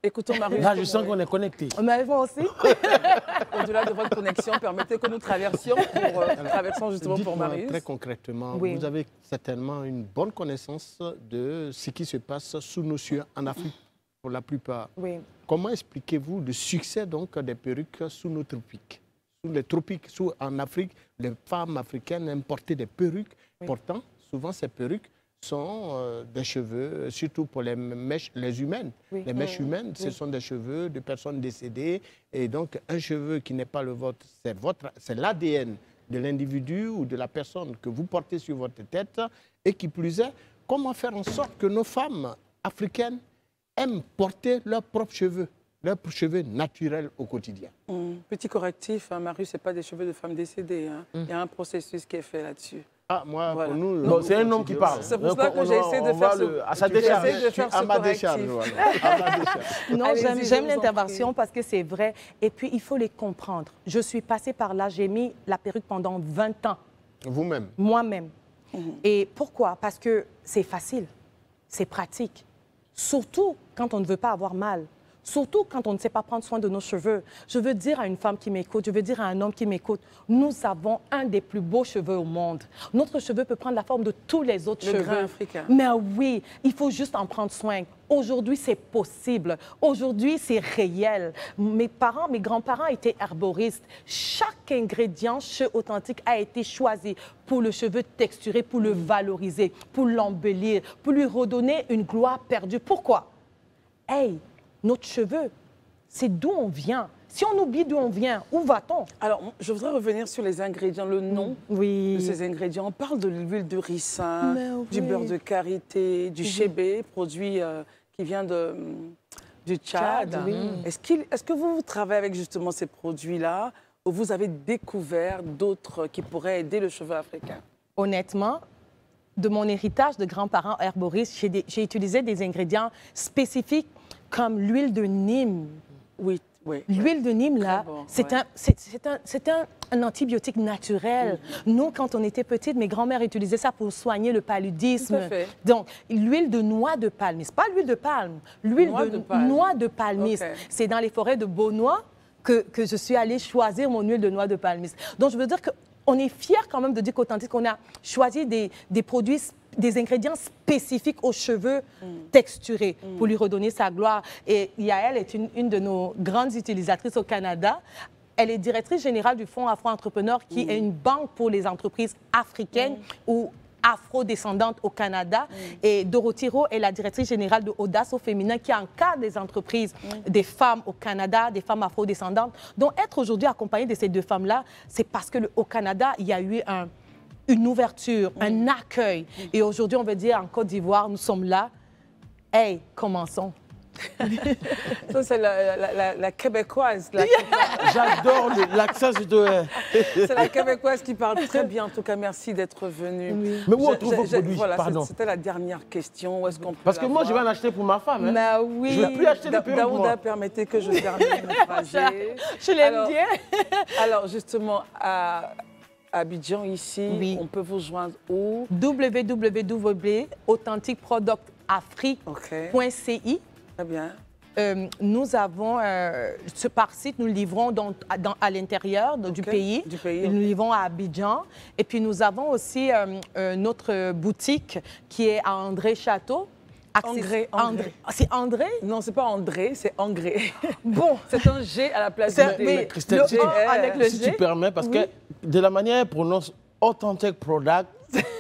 Écoutons Marius. Là, je sens qu'on est connectés. Moi aussi. Au-delà de votre connexion, permettez que nous traversions justement pour Marius. Très concrètement, oui. Vous avez certainement une bonne connaissance de ce qui se passe sous nos cieux en Afrique, pour la plupart. Oui. Comment expliquez-vous le succès donc des perruques sous nos tropiques? Sous les tropiques, en Afrique, les femmes africaines importaient des perruques. Pourtant, souvent ces perruques sont des cheveux, surtout pour les mèches, les humaines. Les mèches humaines, ce sont des cheveux de personnes décédées. Et donc, un cheveu qui n'est pas le vôtre, c'est l'ADN de l'individu ou de la personne que vous portez sur votre tête. Et qui plus est, comment faire en sorte que nos femmes africaines aiment porter leurs propres cheveux naturels au quotidien? Petit correctif, hein, Marius, ce n'est pas des cheveux de femmes décédées. Hein. Il y a un processus qui est fait là-dessus. Ah, moi, voilà. pour nous... Non, c'est un homme qui parle. C'est pour ça que j'ai essayé de faire ce correctif. Non, j'aime l'intervention parce que c'est vrai. Et puis, il faut les comprendre. Je suis passée par là, j'ai mis la perruque pendant 20 ans. Vous-même? Moi-même. Et pourquoi? Parce que c'est facile, c'est pratique. Surtout quand on ne veut pas avoir mal. Surtout quand on ne sait pas prendre soin de nos cheveux. Je veux dire à une femme qui m'écoute, je veux dire à un homme qui m'écoute, nous avons un des plus beaux cheveux au monde. Notre cheveu peut prendre la forme de tous les autres cheveux. Le grain africain. Mais oui, il faut juste en prendre soin. Aujourd'hui, c'est possible. Aujourd'hui, c'est réel. Mes grands-parents étaient herboristes. Chaque ingrédient chez Authentique a été choisi pour le cheveu texturé, pour le valoriser, pour l'embellir, pour lui redonner une gloire perdue. Pourquoi? Hey! Notre cheveu, c'est d'où on vient. Si on oublie d'où on vient, où va-t-on? Alors, je voudrais revenir sur les ingrédients, le nom de ces ingrédients. On parle de l'huile de ricin, du beurre de karité, du chébé, produit qui vient du Tchad. Est-ce que vous travaillez avec justement ces produits-là ou vous avez découvert d'autres qui pourraient aider le cheveu africain? Honnêtement, de mon héritage de grands-parents herboristes, j'ai utilisé des ingrédients spécifiques comme l'huile de Nîmes. Oui, oui. L'huile de Nîmes, là, bon, c'est un antibiotique naturel. Nous, quand on était petites, mes grands-mères utilisaient ça pour soigner le paludisme. Tout à fait. Donc, l'huile de noix de palmis, pas l'huile de palme, l'huile de noix de palmis. Okay. C'est dans les forêts de Beaunois que je suis allée choisir mon huile de noix de palmis. Donc, je veux dire qu'on est fiers quand même de dire qu'Authentique, on a choisi des produits, des ingrédients spécifiques aux cheveux texturés pour lui redonner sa gloire. Et Yael est une de nos grandes utilisatrices au Canada. Elle est directrice générale du Fonds Afro-Entrepreneur, qui est une banque pour les entreprises africaines ou afro-descendantes au Canada. Et Dorothy Rowe est la directrice générale de Audace au féminin, qui encadre des entreprises des femmes au Canada, des femmes afro-descendantes. Donc, être aujourd'hui accompagnée de ces deux femmes-là, c'est parce qu'au Canada, il y a eu une ouverture, un accueil. Et aujourd'hui, on veut dire, en Côte d'Ivoire, nous sommes là. Hey, commençons. Ça, c'est la québécoise. J'adore l'accent. C'est la québécoise qui parle très bien. En tout cas, merci d'être venue. Oui. Mais où on trouve vos produits? Voilà, pardon. C'était la dernière question. Où est-ce qu'on peut Parce que moi, je vais en acheter pour ma femme. Hein. Mais oui. Je ne vais plus acheter de perruque. Daouda, permettez que je termine le trajet. Je l'aime bien. Alors, justement, à Abidjan, ici, on peut vous joindre où? www.authentiqueproductsafrique.ci. Très bien. Nous avons, par site, nous livrons à l'intérieur du pays. Nous livrons à Abidjan. Et puis, nous avons aussi notre boutique qui est à André-Château. André. C'est André? Non, c'est pas André, c'est Angré. Bon. C'est un G à la place du D. Mais Christelle, avec le si G. tu permets, parce que de la manière elle prononce Authentic Product,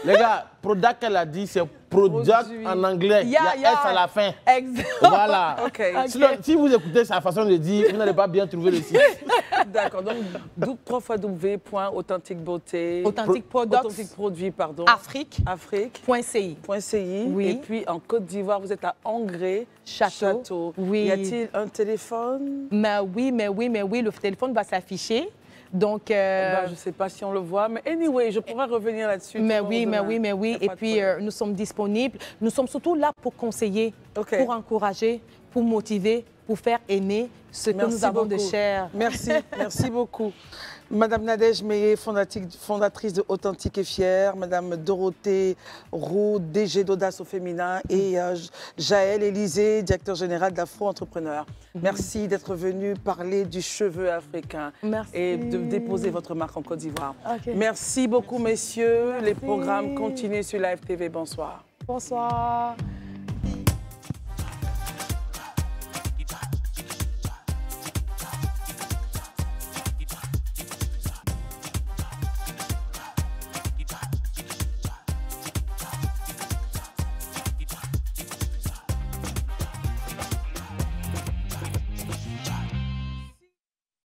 les gars, product, elle a dit, c'est product en anglais. Il y a S à la fin. Exactement. Voilà. Sinon, si vous écoutez sa façon de dire, vous n'allez pas bien trouver le site. D'accord. Donc, www.authentiquebeauté. Authentic produits, pardon. Afrique.ci. Oui. Et puis, en Côte d'Ivoire, vous êtes à Angré, Château. Oui. Y a-t-il un téléphone? Mais oui. Le téléphone va s'afficher. Donc, je ne sais pas si on le voit, mais anyway, je pourrais revenir là-dessus. Mais oui. Et puis, nous sommes disponibles. Nous sommes surtout là pour conseiller, pour encourager, pour motiver, pour faire aimer ce que nous avons de cher. Merci beaucoup. Madame Nadège Meillet, fondatrice de Authentique et Fière, Madame Dorothée Roux, DG d'Audace au féminin, et Jaël Élysée, directeur général d'Afro-Entrepreneur. Merci d'être venu parler du cheveu africain et de déposer votre marque en Côte d'Ivoire. Merci beaucoup, messieurs. Les programmes continuent sur Live TV. Bonsoir. Bonsoir.